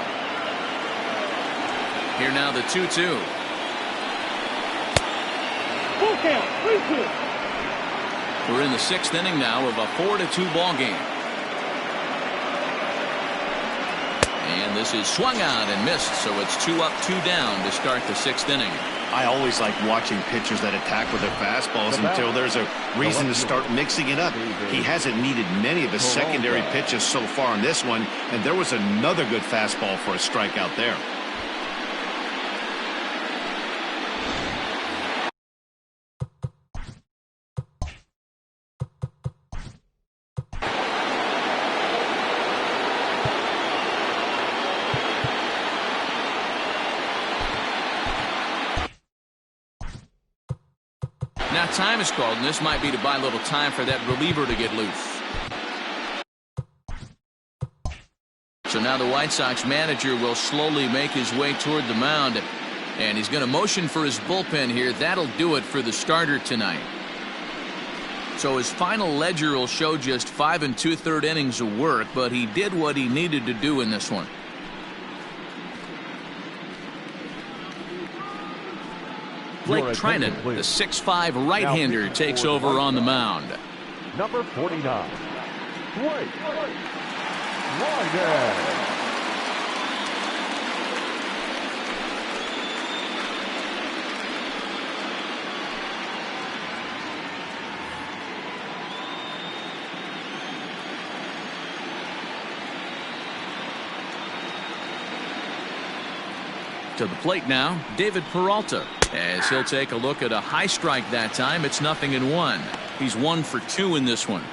Here now the 2-2. Full count, 3-2. We're in the 6th inning now of a 4-2 ball game. And this is swung on and missed, so it's 2 up, 2 down to start the 6th inning. I always like watching pitchers that attack with their fastballs until there's a reason to start mixing it up. He hasn't needed many of his secondary pitches so far in this one, and there was another good fastball for a strikeout there. Now time is called, and this might be to buy a little time for that reliever to get loose. So now the White Sox manager will slowly make his way toward the mound, and he's going to motion for his bullpen here. That'll do it for the starter tonight. So his final ledger will show just 5 2/3 innings of work, but he did what he needed to do in this one. Blake Trinan, the 6'5" right-hander, takes over on the mound. Number 49, Blake Trinan. To the plate now, David Peralta, as he'll take a look at a high strike that time. It's 0-1. He's 1 for 2 in this one.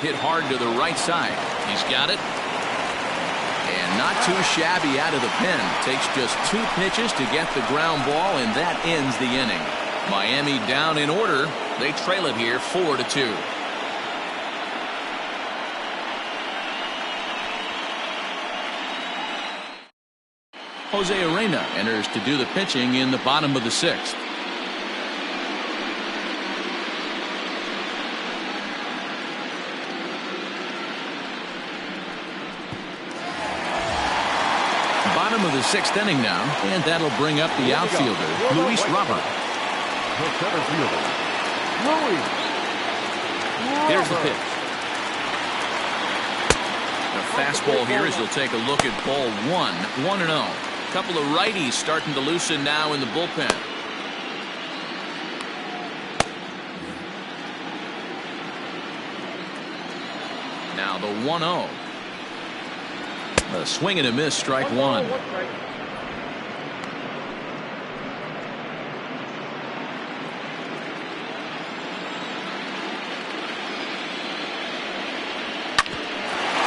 Hit hard to the right side. He's got it. And not too shabby out of the pen. Takes just 2 pitches to get the ground ball, and that ends the inning. Miami down in order. They trail it here 4-2. Jose Arena enters to do the pitching in the bottom of the 6th. Bottom of the 6th inning now, and that'll bring up the outfielder, Luis Robert. The center fielder, Luis Here's the pitch. The fastball here as he'll take a look at ball 1, 1-0. Couple of righties starting to loosen now in the bullpen. Now the 1-0. A swing and a miss, strike 1.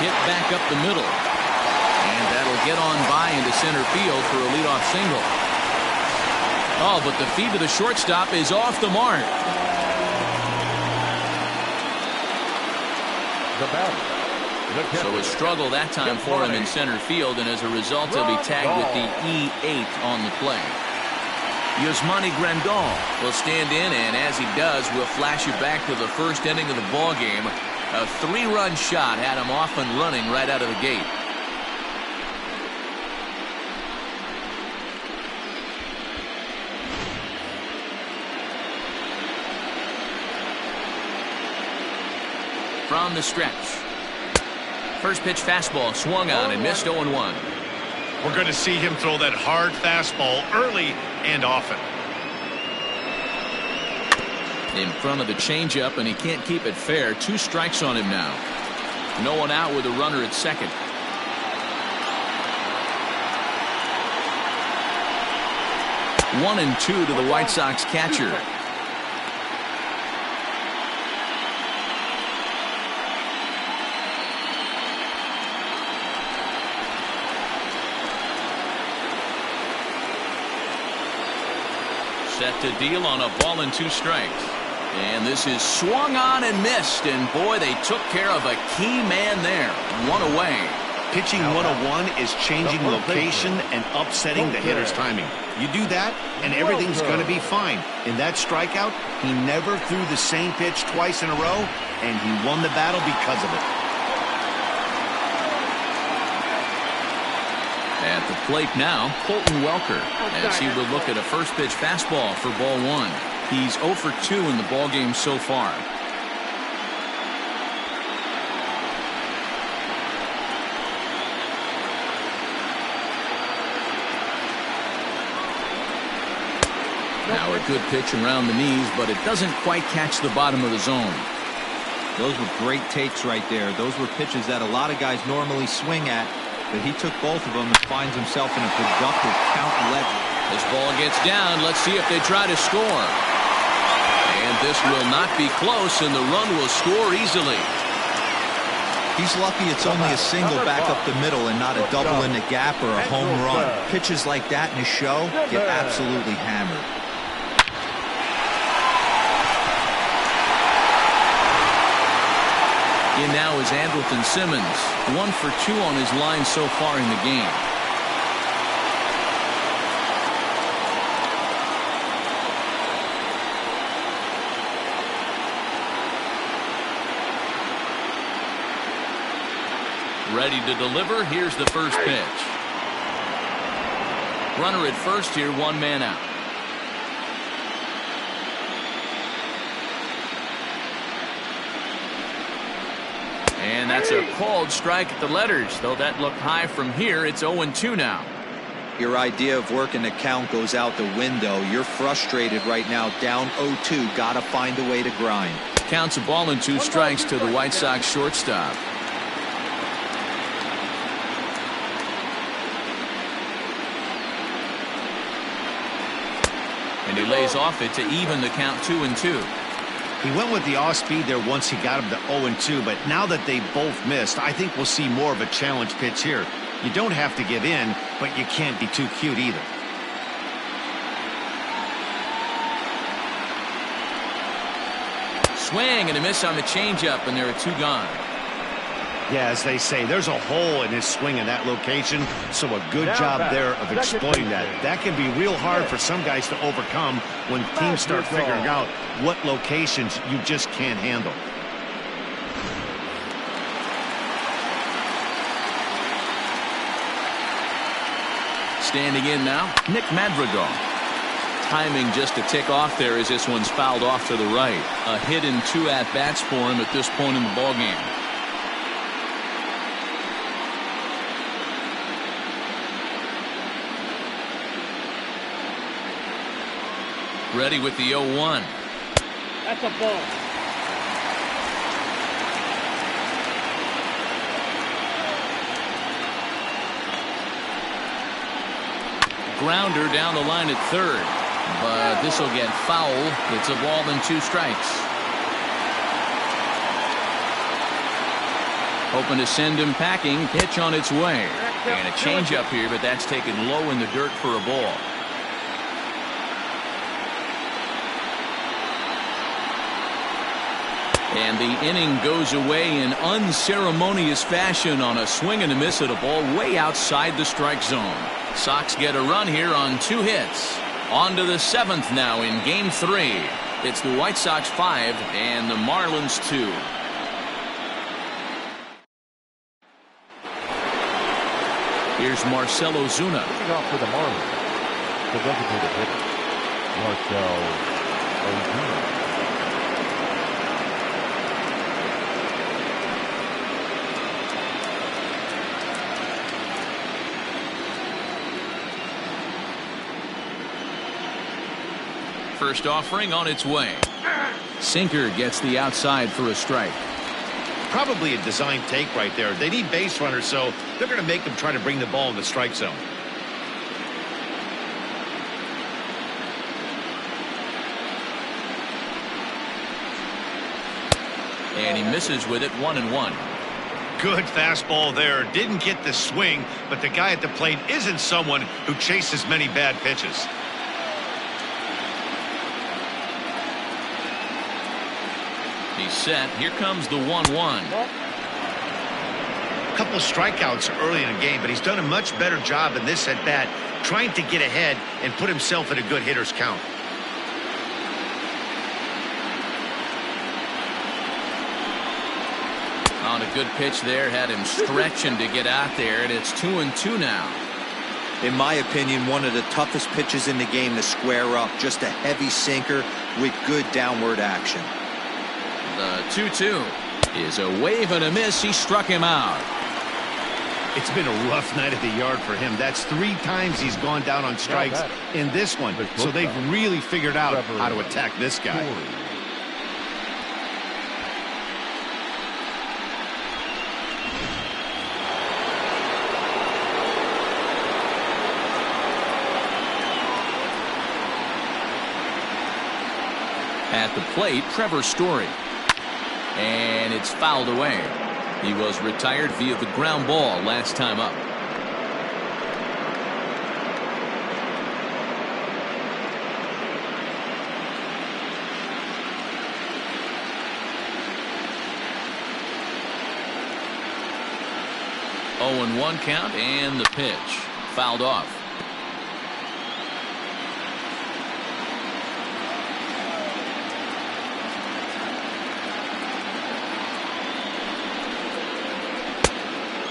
Hit back up the middle. And that'll get on by into center field for a leadoff single. Oh, but the feed to the shortstop is off the mark. The batter. So a struggle that time for him in center field, and as a result he'll be tagged with the E8 on the play. Yasmani Grandal will stand in, and as he does, we'll flash you back to the first inning of the ball game. A 3-run shot had him off and running right out of the gate. From the stretch. First pitch fastball swung on and missed 0-1. We're going to see him throw that hard fastball early and often. In front of the changeup, and he can't keep it fair. 2 strikes on him now. No one out with a runner at second. One and 2 to the White Sox catcher. Set to deal on a ball and 2 strikes. And this is swung on and missed, and boy, they took care of a key man there. 1 away. Pitching 101 is changing location and upsetting the hitter's timing. You do that, and everything's going to be fine. In that strikeout, he never threw the same pitch twice in a row, and he won the battle because of it. At the plate now, Colton Welker, as he will look at a first pitch fastball for ball 1. He's 0 for 2 in the ballgame so far. Now a good pitch around the knees, but it doesn't quite catch the bottom of the zone. Those were great takes right there. Those were pitches that a lot of guys normally swing at, but he took both of them and finds himself in a productive count level. This ball gets down. Let's see if they try to score. And this will not be close, and the run will score easily. He's lucky it's only a single back up the middle and not a double in the gap or a home run. Pitches like that in a show get absolutely hammered. In now is Andrelton Simmons, 1 for 2 on his line so far in the game. Ready to deliver. Here's the first pitch. Runner at first here, 1 man out. And that's a called strike at the letters, though that looked high from here. It's 0-2 now. Your idea of working the count goes out the window. You're frustrated right now, down 0-2. Gotta find a way to grind. Counts a ball and 2 strikes to the White Sox shortstop. And he lays off it to even the count 2-2. He went with the off speed there once he got him to 0-2, but now that they both missed, I think we'll see more of a challenge pitch here. You don't have to give in, but you can't be too cute either. Swing and a miss on the changeup, and there are 2 gone. Yeah, as they say, there's a hole in his swing in that location, so a good job there of exploiting that. That can be real hard for some guys to overcome when teams start figuring out what locations you just can't handle. Standing in now, Nick Madrigal. Timing just to tick off there as this one's fouled off to the right. A hit in 2 at-bats for him at this point in the ballgame. Ready with the 0-1. That's a ball. Grounder down the line at third, but this will get foul. It's a ball and 2 strikes. Hoping to send him packing. Pitch on its way, and a changeup here, but that's taken low in the dirt for a ball. And the inning goes away in unceremonious fashion on a swing and a miss at a ball way outside the strike zone. Sox get a run here on 2 hits. On to the 7th now in Game 3. It's the White Sox 5 and the Marlins 2. Here's Marcell Ozuna. Leading off for the Marlins, the designated hitter, Marcell Ozuna. First offering on its way. Sinker gets the outside for a strike. Probably a design take right there. They need base runners, so they're going to make them try to bring the ball in the strike zone. And he misses with it, 1-1. Good fastball there. Didn't get the swing, but the guy at the plate isn't someone who chases many bad pitches. He's set. Here comes the 1-1. A couple of strikeouts early in the game, but he's done a much better job in this at bat, trying to get ahead and put himself in a good hitter's count. On a good pitch there, had him stretching to get out there, and it's 2-2 now. In my opinion, one of the toughest pitches in the game to square up. Just a heavy sinker with good downward action. The 2-2 is a wave and a miss. He struck him out. It's been a rough night at the yard for him. That's 3 times he's gone down on strikes in this one. So they've really figured out how to attack this guy. At the plate, Trevor Story. And it's fouled away. He was retired via the ground ball last time up. Oh, and 1 count, and the pitch fouled off.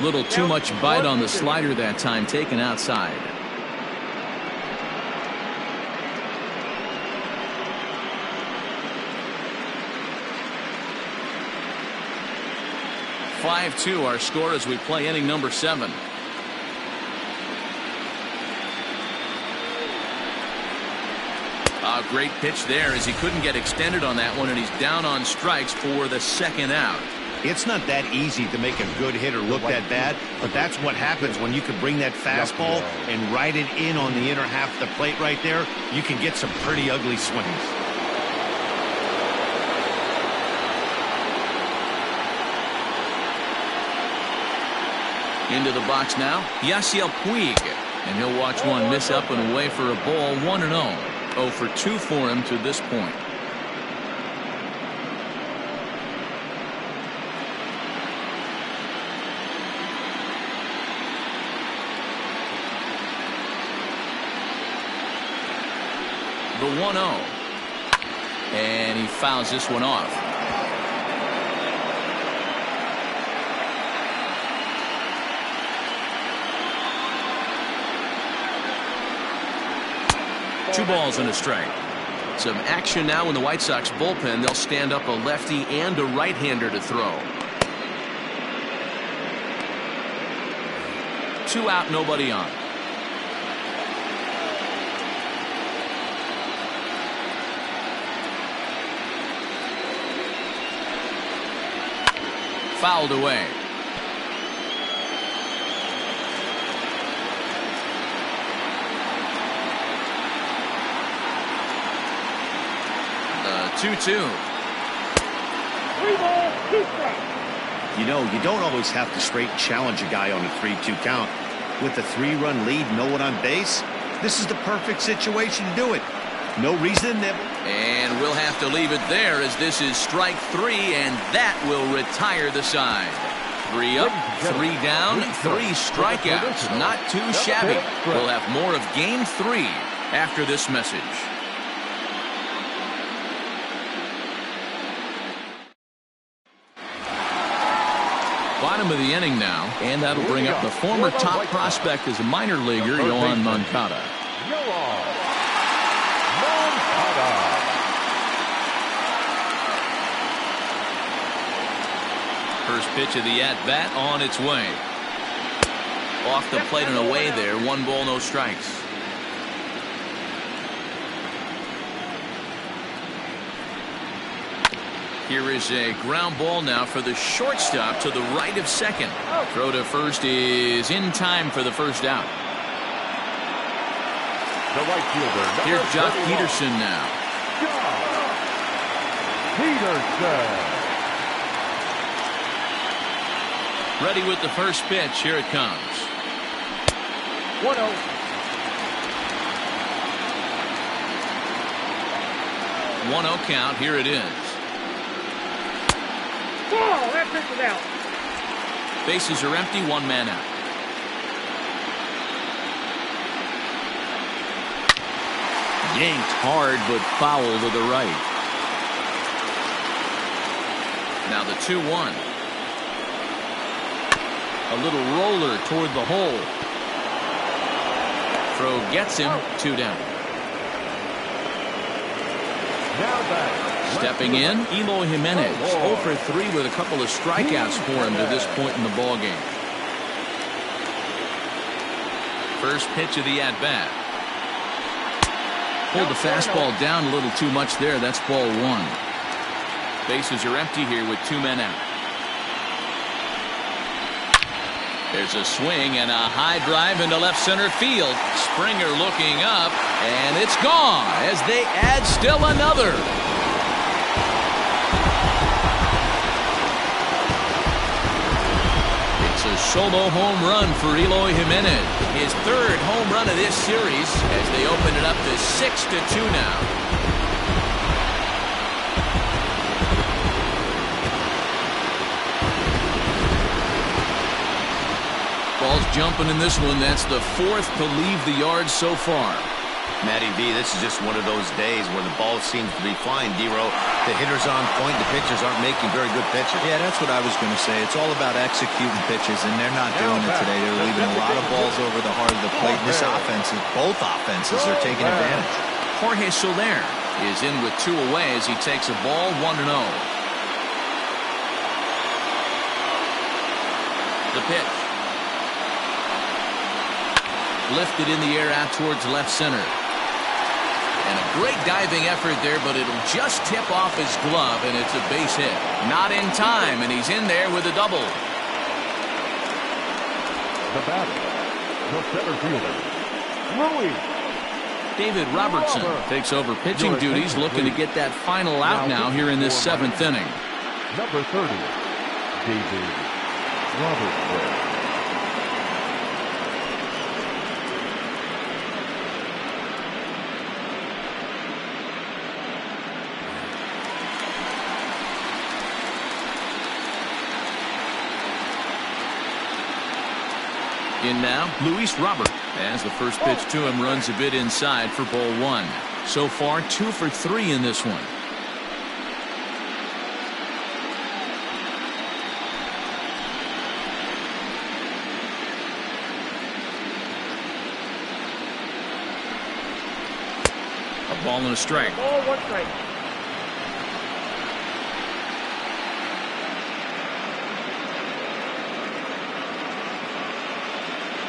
Little too much bite on the slider that time, taken outside. (5-2) our score as we play inning number 7. A great pitch there as he couldn't get extended on that one, and he's down on strikes for the 2nd out. It's not that easy to make a good hitter look that bad, but that's what happens when you can bring that fastball and ride it in on the inner half of the plate right there. You can get some pretty ugly swings. Into the box now, Yasiel Puig, and he'll watch one miss up and away for a ball. 1-0. 0 for 2 for him to this point. The 1-0, and he fouls this one off. Two balls and a strike. Some action now in the White Sox bullpen. They'll stand up a lefty and a right-hander to throw. 2 out, nobody on. Fouled away. The 2-2. 3 balls, 2 strikes. You know, you don't always have to straight challenge a guy on a 3-2 count. With a 3-run lead, no one on base, this is the perfect situation to do it. No reason that... And we'll have to leave it there as this is strike 3, and that will retire the side. 3 up, 3 down, 3 strikeouts. Not too shabby. We'll have more of Game 3 after this message. Bottom of the inning now, and that'll bring up the former top prospect as a minor leaguer, Yohan Moncada. First pitch of the at-bat on its way. Off the plate and away there. 1 ball, no strikes. Here is a ground ball now for the shortstop to the right of second. Throw to first is in time for the first out. The right fielder. Here's Jock Peterson now. Peterson. Ready with the first pitch. Here it comes. 1-0. 1-0 count. Here it is. Ball, that pitch is out. Bases are empty. 1 man out. Yanked hard, but foul to the right. Now the 2-1. A little roller toward the hole. throw gets him. 2 down. Stepping in, Eloy Jimenez. 0 for 3 with a couple of strikeouts for him to this point in the ball game. First pitch of the at-bat. Pulled the fastball down a little too much there. That's ball 1. Bases are empty here with 2 men out. There's a swing and a high drive into left center field. Springer looking up, and it's gone as they add still another. It's a solo home run for Eloy Jimenez. His 3rd home run of this series as they open it up to 6-2 now. Ball's jumping in this one. That's the 4th to leave the yard so far. Matty V, this is just one of those days where the ball seems to be flying, D-Row. The hitter's on point. The pitchers aren't making very good pitches. Yeah, that's what I was going to say. It's all about executing pitches, and they're not doing it today. They're leaving a lot of balls over the heart of the plate. This offense, both offenses are taking advantage. Jorge Soler is in with 2 away as he takes a ball 1-0. The pitch. Lifted in the air out towards left center. And a great diving effort there, but it'll just tip off his glove, and it's a base hit. Not in time, and he's in there with a double. The batter, the center fielder, Louis. David Robertson takes over pitching duties, looking to get that final out now here in this 7th inning. Number 30, David Robertson. In now, Luis Robert, as the first pitch to him runs a bit inside for ball 1. So far, 2 for 3 in this one. A ball and a strike. Ball, 1 strike.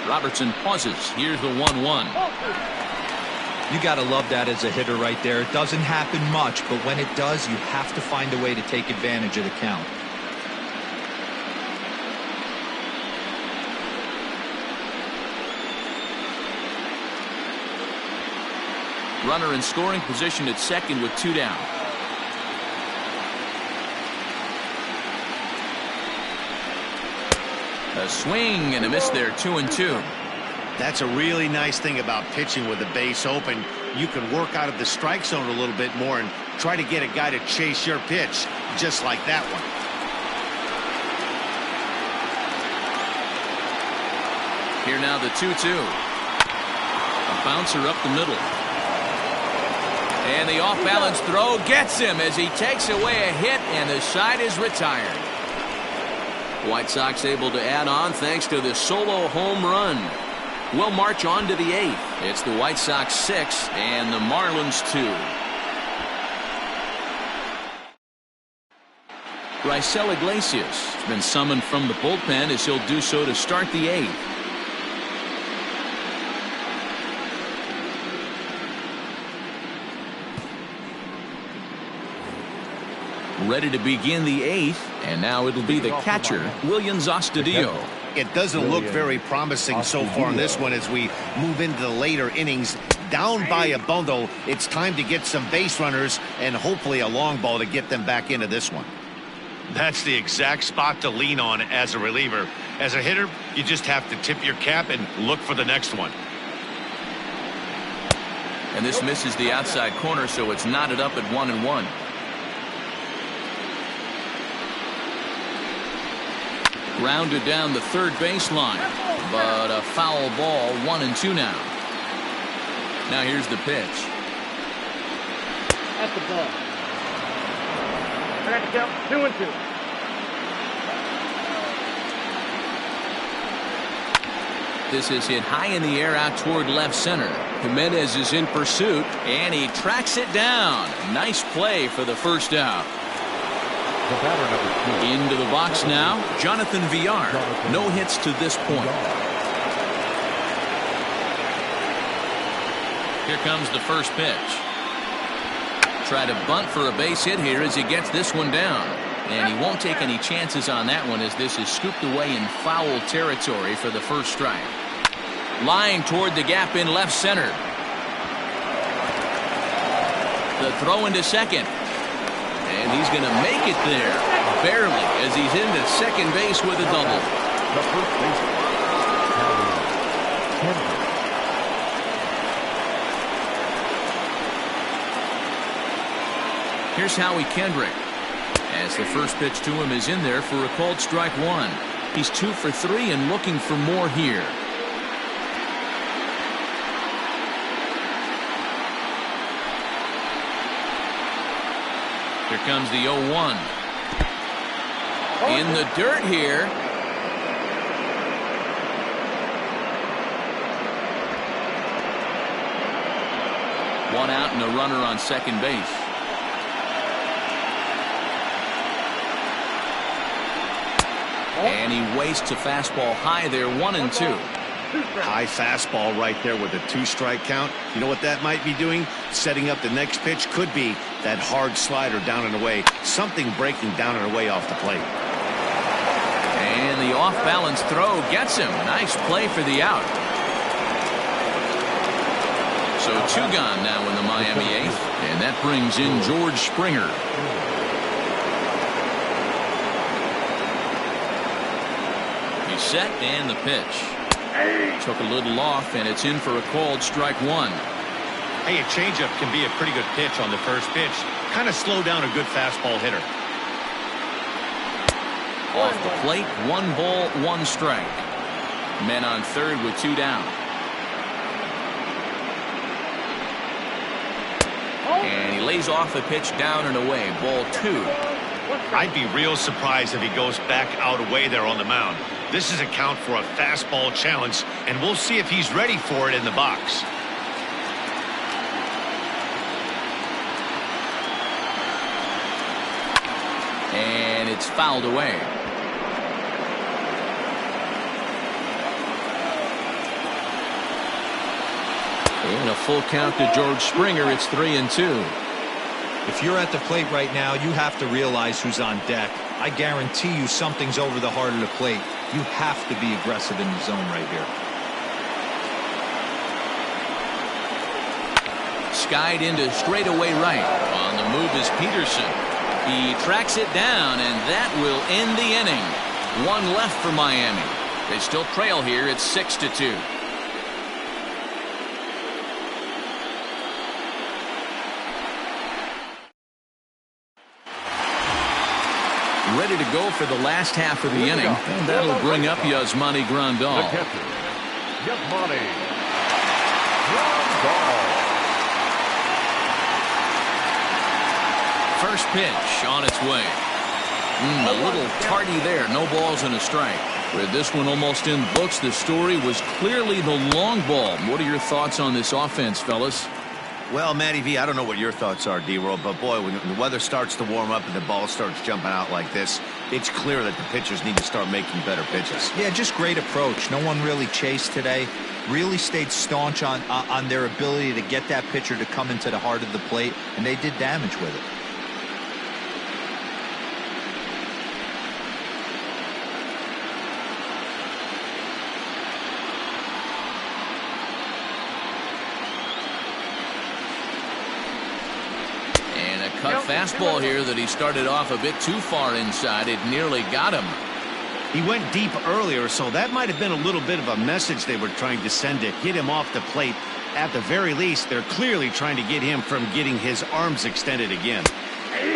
Robertson pauses. Here's the 1-1. You got to love that as a hitter right there. It doesn't happen much, but when it does, you have to find a way to take advantage of the count. Runner in scoring position at second with 2 down. A swing and a miss there, 2-2. That's a really nice thing about pitching with the base open. You can work out of the strike zone a little bit more and try to get a guy to chase your pitch, just like that one. Here now the 2-2. A bouncer up the middle. And the off-balance throw gets him as he takes away a hit, and the side is retired. White Sox able to add on thanks to the solo home run. We'll march on to the 8th. It's the White Sox 6 and the Marlins 2. Raisel Iglesias has been summoned from the bullpen as he'll do so to start the 8th. Ready to begin the 8th, and now it'll be the catcher, Williams Astudillo. It doesn't look very promising so far in this one as we move into the later innings. Down by a bundle, it's time to get some base runners and hopefully a long ball to get them back into this one. That's the exact spot to lean on as a reliever. As a hitter, you just have to tip your cap and look for the next one. And this misses the outside corner, so it's knotted up at 1-1. Grounded down the third baseline, but a foul ball, 1-2 now. Now here's the pitch. That's the ball. I got to count 2-2. This is hit high in the air out toward left center. Jimenez is in pursuit. And he tracks it down. Nice play for the first out. The batter, number 2. Into the box now, Jonathan Villar. No hits to this point. Here comes the first pitch. Try to bunt for a base hit here as he gets this one down. And he won't take any chances on that one as this is scooped away in foul territory for the first strike. Line toward the gap in left center. The throw into second. And he's going to make it there. Barely, as he's into second base with a double. The first baseman, Kendrick. Here's Howie Kendrick. As the first pitch to him is in there for a called strike one. He's 2 for 3 and looking for more here. Here comes the 0-1. In the dirt here. One out and a runner on second base. And he wastes a fastball high there, 1-2. High fastball right there with a 2-strike count. You know what that might be doing? Setting up the next pitch. Could be that hard slider down and away. Something breaking down and away off the plate. And the off-balance throw gets him. Nice play for the out. So 2 gone now in the Miami 8th. And that brings in George Springer. Set and the pitch. Took a little off and it's in for a called strike one. Hey, a changeup can be a pretty good pitch on the first pitch. Kind of slow down a good fastball hitter. Off the plate, 1 ball, 1 strike. Men on third with 2 down. And he lays off a pitch down and away. Ball 2. I'd be real surprised if he goes back out away there on the mound. This is a count for a fastball challenge, and we'll see if he's ready for it in the box. And it's fouled away. And a full count to George Springer. It's 3-2. If you're at the plate right now, you have to realize who's on deck. I guarantee you something's over the heart of the plate. You have to be aggressive in the zone right here. Skied into straightaway right. On the move is Peterson. He tracks it down, and that will end the inning. 1 left for Miami. They still trail here. It's 6-2. Ready to go for the last half of the inning. And that'll bring up Yasmani Grandal. The catcher, Yasmani Grandal. First pitch on its way. A little tardy there. No balls and a strike. With this one almost in the books, the story was clearly the long ball. What are your thoughts on this offense, fellas? Well, Matty V, I don't know what your thoughts are, D-Roll, but boy, when the weather starts to warm up and the ball starts jumping out like this, it's clear that the pitchers need to start making better pitches. Yeah, just great approach. No one really chased today. Really stayed staunch on their ability to get that pitcher to come into the heart of the plate, and they did damage with it. Cut fastball here that he started off a bit too far inside. It nearly got him. He went deep earlier, so that might have been a little bit of a message they were trying to send to get him off the plate. At the very least, they're clearly trying to get him from getting his arms extended again.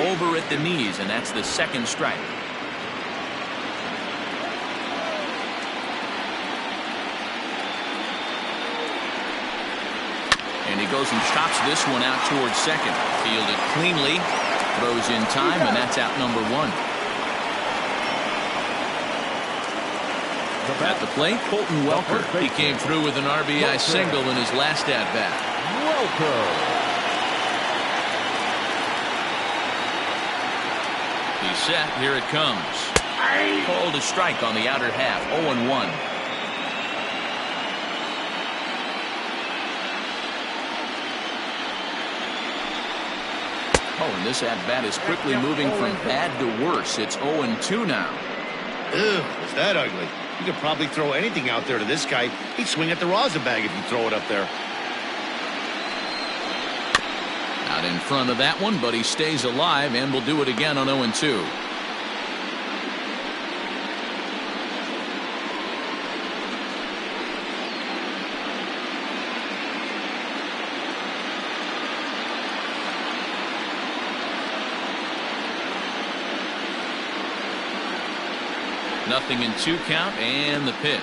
Over at the knees, and that's the second strike. And he goes and chops this one out towards second. Fielded cleanly. Throws in time, and that's out number 1. At the plate, Colton Welker. He came through with an RBI single in his last at-bat. Welker. He's set. Here it comes. Called a strike on the outer half. 0-1. Oh, and this at-bat is quickly moving from bad to worse. It's 0-2 now. Ugh, was that ugly? You could probably throw anything out there to this guy. He'd swing at the rosin bag if you throw it up there. Out in front of that one, but he stays alive and will do it again on 0-2. Nothing in 2 count, and the pitch.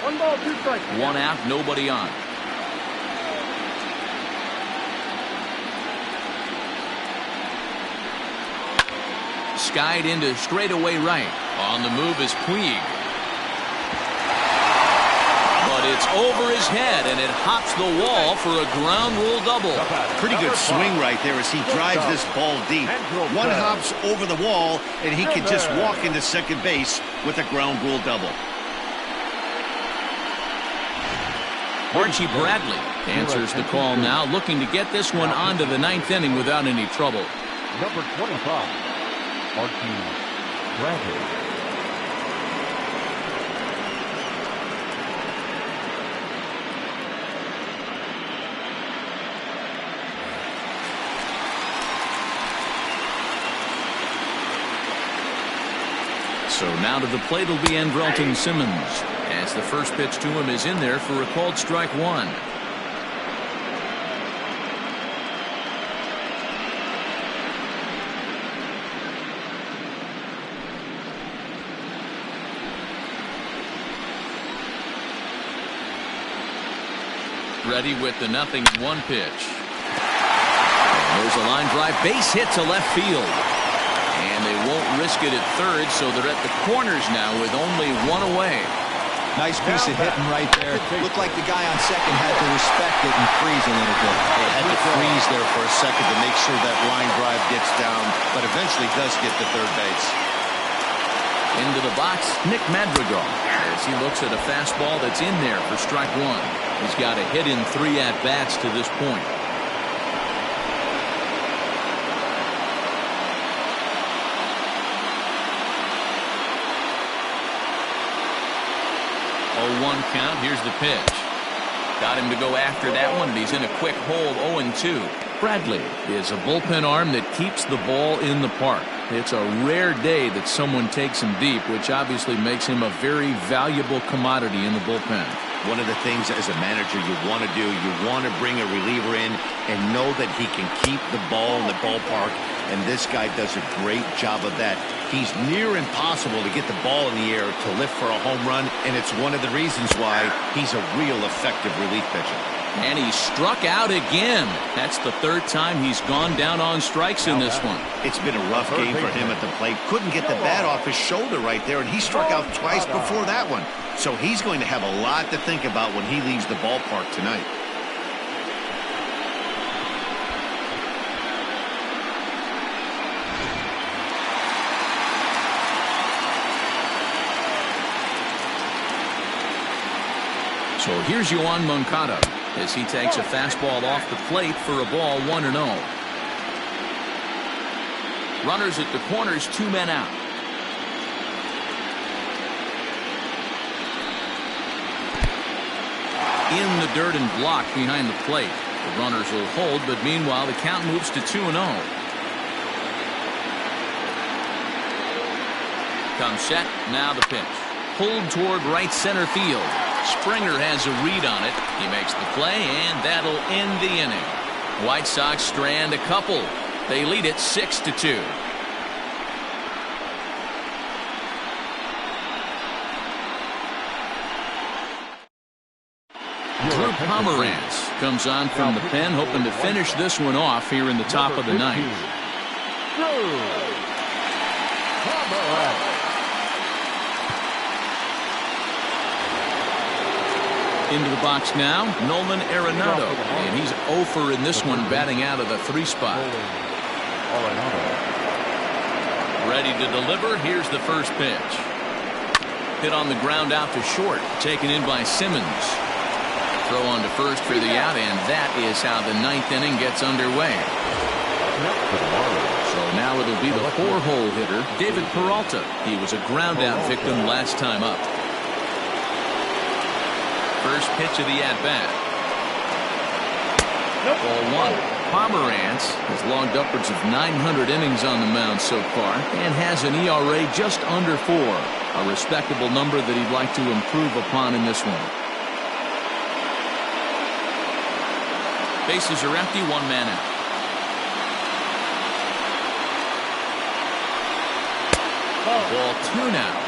1 ball, 2 strikes. 1 out, nobody on. Skied into straightaway right. On the move is Puig. But it's over his head, and it hops the wall for a ground rule double. Pretty good swing right there as he drives this ball deep. One hops over the wall, and he can just walk into second base with a ground rule double. Archie Bradley answers the call now, looking to get this one onto the 9th inning without any trouble. Number 25, Archie Bradley. So now to the plate will be Andrelton Simmons, as the first pitch to him is in there for a called strike 1. Ready with the 0-1 pitch. And there's a line drive, base hit to left field. And they won't risk it at third, so they're at the corners now with only 1 away. Nice piece of hitting right there. Looked like the guy on second had to respect it and freeze a little bit. They had to freeze there for a second to make sure that line drive gets down, but eventually does get to third base. Into the box, Nick Madrigal, as he looks at a fastball that's in there for strike 1. He's got a hit in 3 at-bats to this point. One count. Here's the pitch. Got him to go after that one, and he's in a quick hold. 0-2. Bradley is a bullpen arm that keeps the ball in the park. It's a rare day that someone takes him deep, which obviously makes him a very valuable commodity in the bullpen. One of the things as a manager you want to do, you want to bring a reliever in and know that he can keep the ball in the ballpark, and this guy does a great job of that. He's near impossible to get the ball in the air to lift for a home run, and it's one of the reasons why he's a real effective relief pitcher. And he struck out again. That's the 3rd time he's gone down on strikes in this one. It's been a rough game for him at the plate. Couldn't get the bat off his shoulder right there, and he struck out twice before that one. So he's going to have a lot to think about when he leaves the ballpark tonight. So here's Yoan Moncada as he takes a fastball off the plate for a ball, 1-0. Runners at the corners, 2 men out. In the dirt and blocked behind the plate. The runners will hold, but meanwhile the count moves to 2-0. Comes set, now the pitch. Pulled toward right center field. Springer has a read on it. He makes the play, and that'll end the inning. White Sox strand a couple. They lead it 6-2. Drew Pomeranz comes on from the pen, hoping to finish this one off here in the top of the 9th. Into the box now, Nolan Arenado. And he's 0 in this one, batting out of the 3 spot. Ready to deliver. Here's the first pitch. Hit on the ground out to short. Taken in by Simmons. Throw on to first for the out, and that is how the 9th inning gets underway. So now it'll be the 4-hole hitter, David Peralta. He was a ground-out victim last time up. First pitch of the at-bat. Ball 1. Pomerantz has logged upwards of 900 innings on the mound so far and has an ERA just under 4. A respectable number that he'd like to improve upon in this one. Bases are empty, 1 man out. Ball 2 now.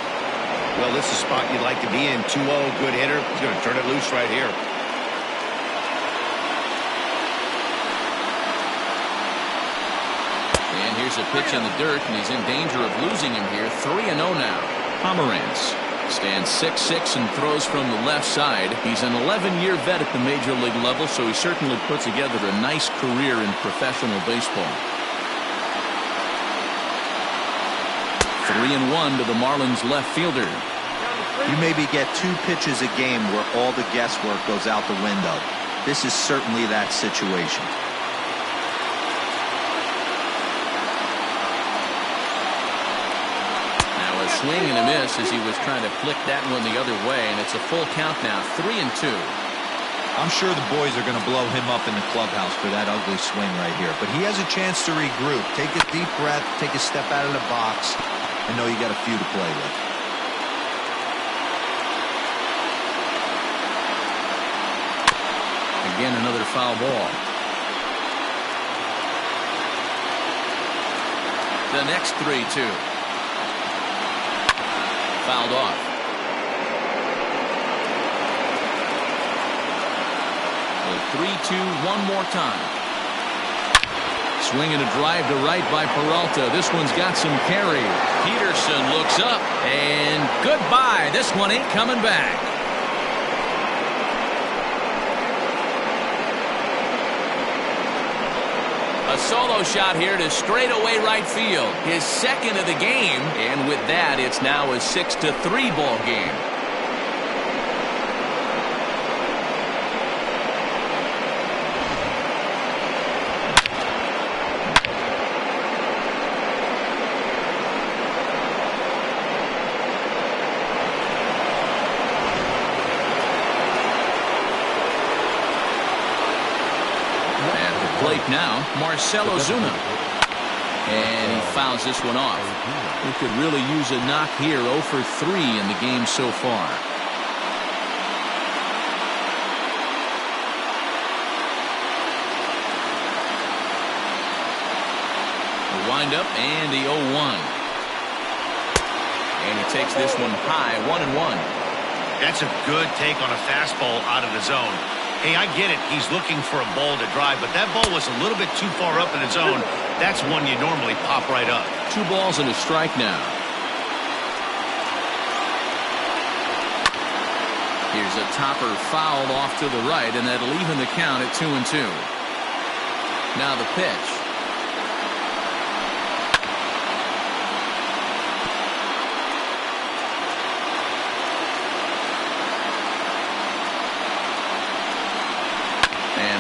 Well, this is a spot you'd like to be in. 2-0, good hitter. He's going to turn it loose right here. And here's a pitch in the dirt, and he's in danger of losing him here. 3-0 now. Pomerantz stands 6'6" and throws from the left side. He's an 11-year vet at the major league level, so he certainly put together a nice career in professional baseball. 3-1 to the Marlins left fielder. You maybe get 2 pitches a game where all the guesswork goes out the window. This is certainly that situation. Now a swing and a miss as he was trying to flick that one the other way, and it's a full count now, 3-2. I'm sure the boys are going to blow him up in the clubhouse for that ugly swing right here. But he has a chance to regroup. Take a deep breath, take a step out of the box, and know you got a few to play with. Again, another foul ball. The next 3-2. Fouled off. The 3-2 one more time. Swing and a drive to right by Peralta. This one's got some carry. Peterson looks up, and goodbye. This one ain't coming back. A solo shot here to straightaway right field. His second of the game, and with that, it's now a 6-3 ball game. Now, Marcelo Zuna. And he fouls this one off. He could really use a knock here. 0 for 3 in the game so far. The windup and the 0-1. And he takes this one high, 1-1. That's a good take on a fastball out of the zone. Hey, I get it. He's looking for a ball to drive, but that ball was a little bit too far up in the zone. That's one you normally pop right up. 2 balls and a strike now. Here's a topper fouled off to the right, and that'll even the count at 2-2. Now the pitch.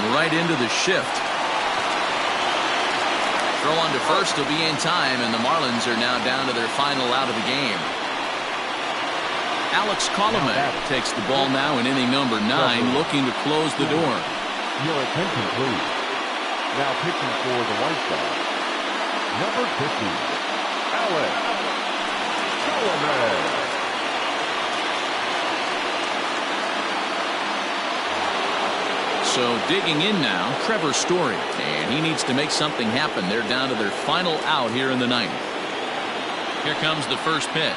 Right into the shift. Throw on to first to be in time, and the Marlins are now down to their final out of the game. Alex Colomé takes the ball now in inning number 9, looking to close the door. Your attention, please. Now pitching for the White Sox, number 50, Alex Colomé. So digging in now, Trevor Story, and he needs to make something happen. They're down to their final out here in the 9th. Here comes the first pitch.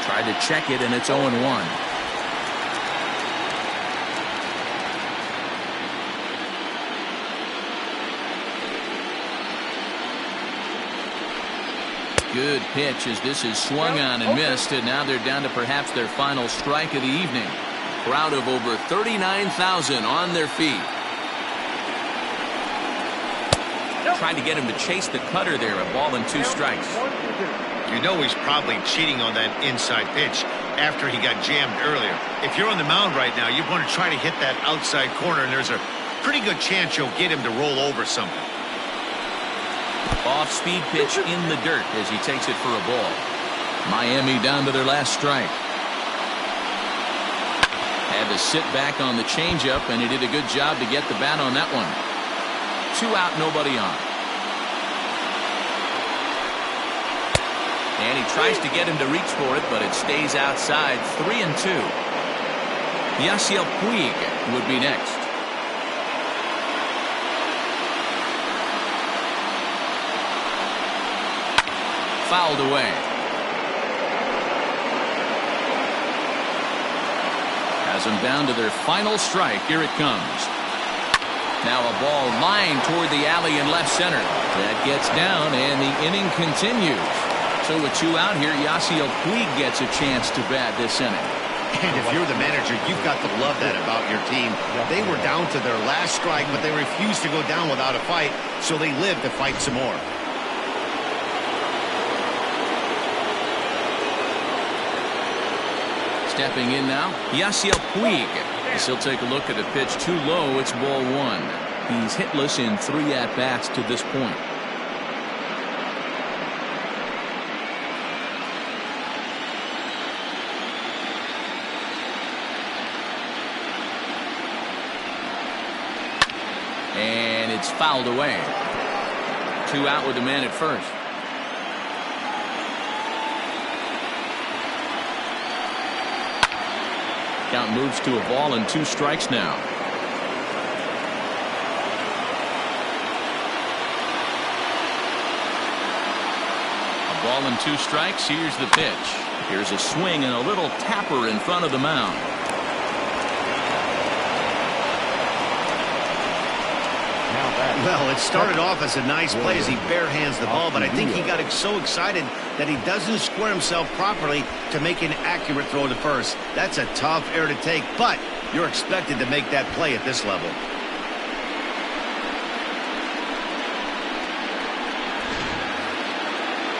Tried to check it, and it's 0-1. Good pitch as this is swung on and missed, and now they're down to perhaps their final strike of the evening. Crowd of over 39,000 on their feet. Trying to get him to chase the cutter there. A ball and 2 strikes. You know he's probably cheating on that inside pitch after he got jammed earlier. If you're on the mound right now, you want to try to hit that outside corner, and there's a pretty good chance you'll get him to roll over something. Off-speed pitch in the dirt as he takes it for a ball. Miami down to their last strike. Had to sit back on the changeup, and he did a good job to get the bat on that one. 2 out, nobody on. And he tries to get him to reach for it, but it stays outside. 3-2. Yasiel Puig would be next. Fouled away. Has them down to their final strike. Here it comes. Now a ball lined toward the alley in left center. That gets down, and the inning continues. So with 2 out here, Yasiel Puig gets a chance to bat this inning. And if you're the manager, you've got to love that about your team. They were down to their last strike, but they refused to go down without a fight, so they lived to fight some more. Stepping in now, Yasiel Puig. As he'll take a look at a pitch too low. It's ball 1. He's hitless in 3 at-bats to this point. And it's fouled away. 2 out with the man at first. Count moves to a ball and 2 strikes now. A ball and 2 strikes. Here's the pitch. Here's a swing and a little tapper in front of the mound. Well, it started off as a nice play as he barehands the ball, but I think he got so excited that he doesn't square himself properly to make an accurate throw to first. That's a tough error to take, but you're expected to make that play at this level.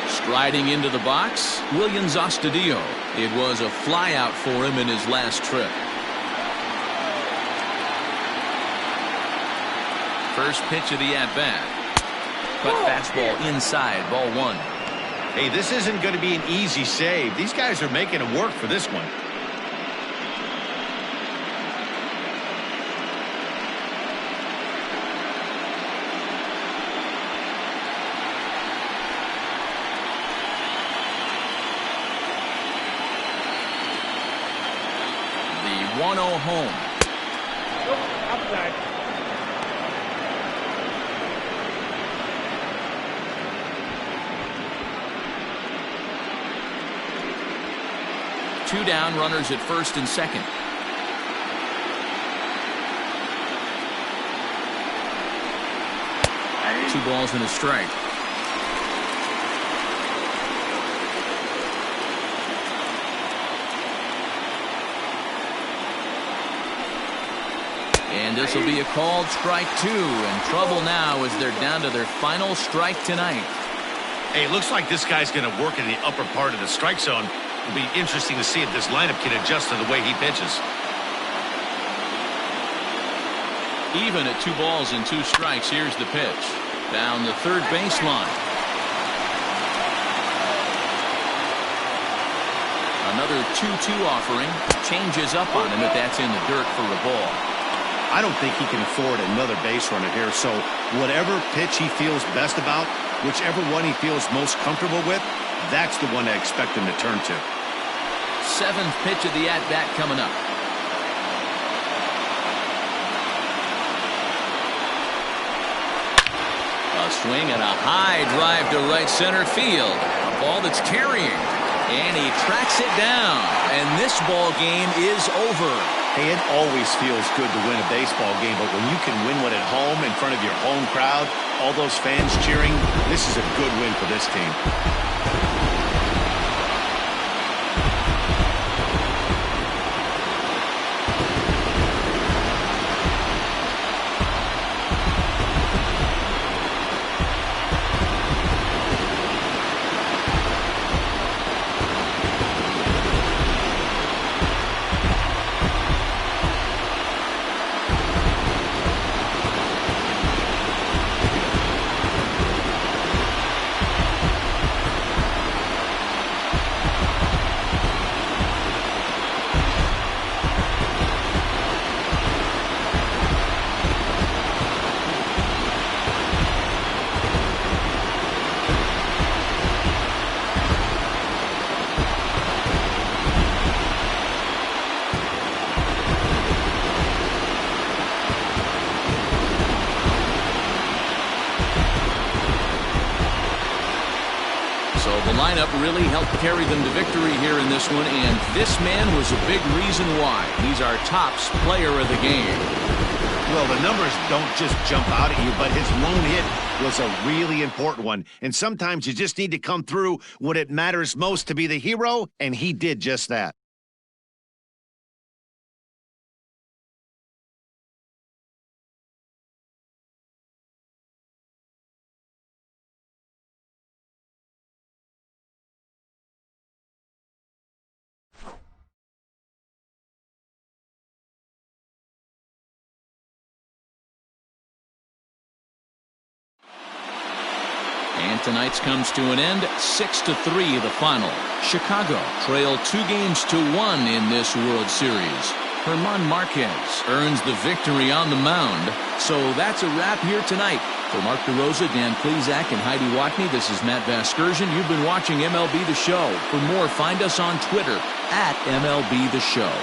Striding into the box, Willians Astudillo. It was a flyout for him in his last trip. First pitch of the at-bat. Cut fastball inside, ball 1. Hey, this isn't going to be an easy save. These guys are making it work for this one. The 1-0 home. Outside. Two down, runners at first and second. Two balls and a strike. And this will be a called strike 2. In trouble now as they're down to their final strike tonight. Hey, it looks like this guy's going to work in the upper part of the strike zone. It'll be interesting to see if this lineup can adjust to the way he pitches. Even at 2 balls and 2 strikes, here's the pitch. Down the third baseline. Another 2-2 offering. Changes up on him, but that's in the dirt for a ball. I don't think he can afford another base runner here, so whatever pitch he feels best about, whichever one he feels most comfortable with, that's the one I expect him to turn to. 7th pitch of the at-bat coming up. A swing and a high drive to right center field. A ball that's carrying. And he tracks it down. And this ball game is over. Hey, it always feels good to win a baseball game, but when you can win one at home in front of your home crowd, all those fans cheering, this is a good win for this team. So the lineup really helped carry them to victory here in this one, and this man was a big reason why. He's our tops player of the game. Well, the numbers don't just jump out at you, but his lone hit was a really important one. And sometimes you just need to come through when it matters most to be the hero, and he did just that. And tonight's comes to an end, 6-3 the final. Chicago trail 2-1 in this World Series. German Marquez earns the victory on the mound. So that's a wrap here tonight. For Mark DeRosa, Dan Plezak, and Heidi Watney, this is Matt Vasgersian. You've been watching MLB The Show. For more, find us on Twitter at MLB The Show.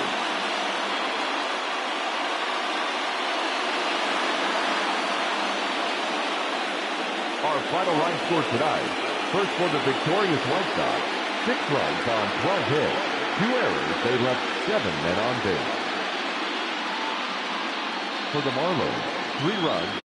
Our final run score tonight. First for the victorious White Sox. 6 runs on 12 hits. 2 errors. They left 7 men on base. For the Marlins, 3 runs.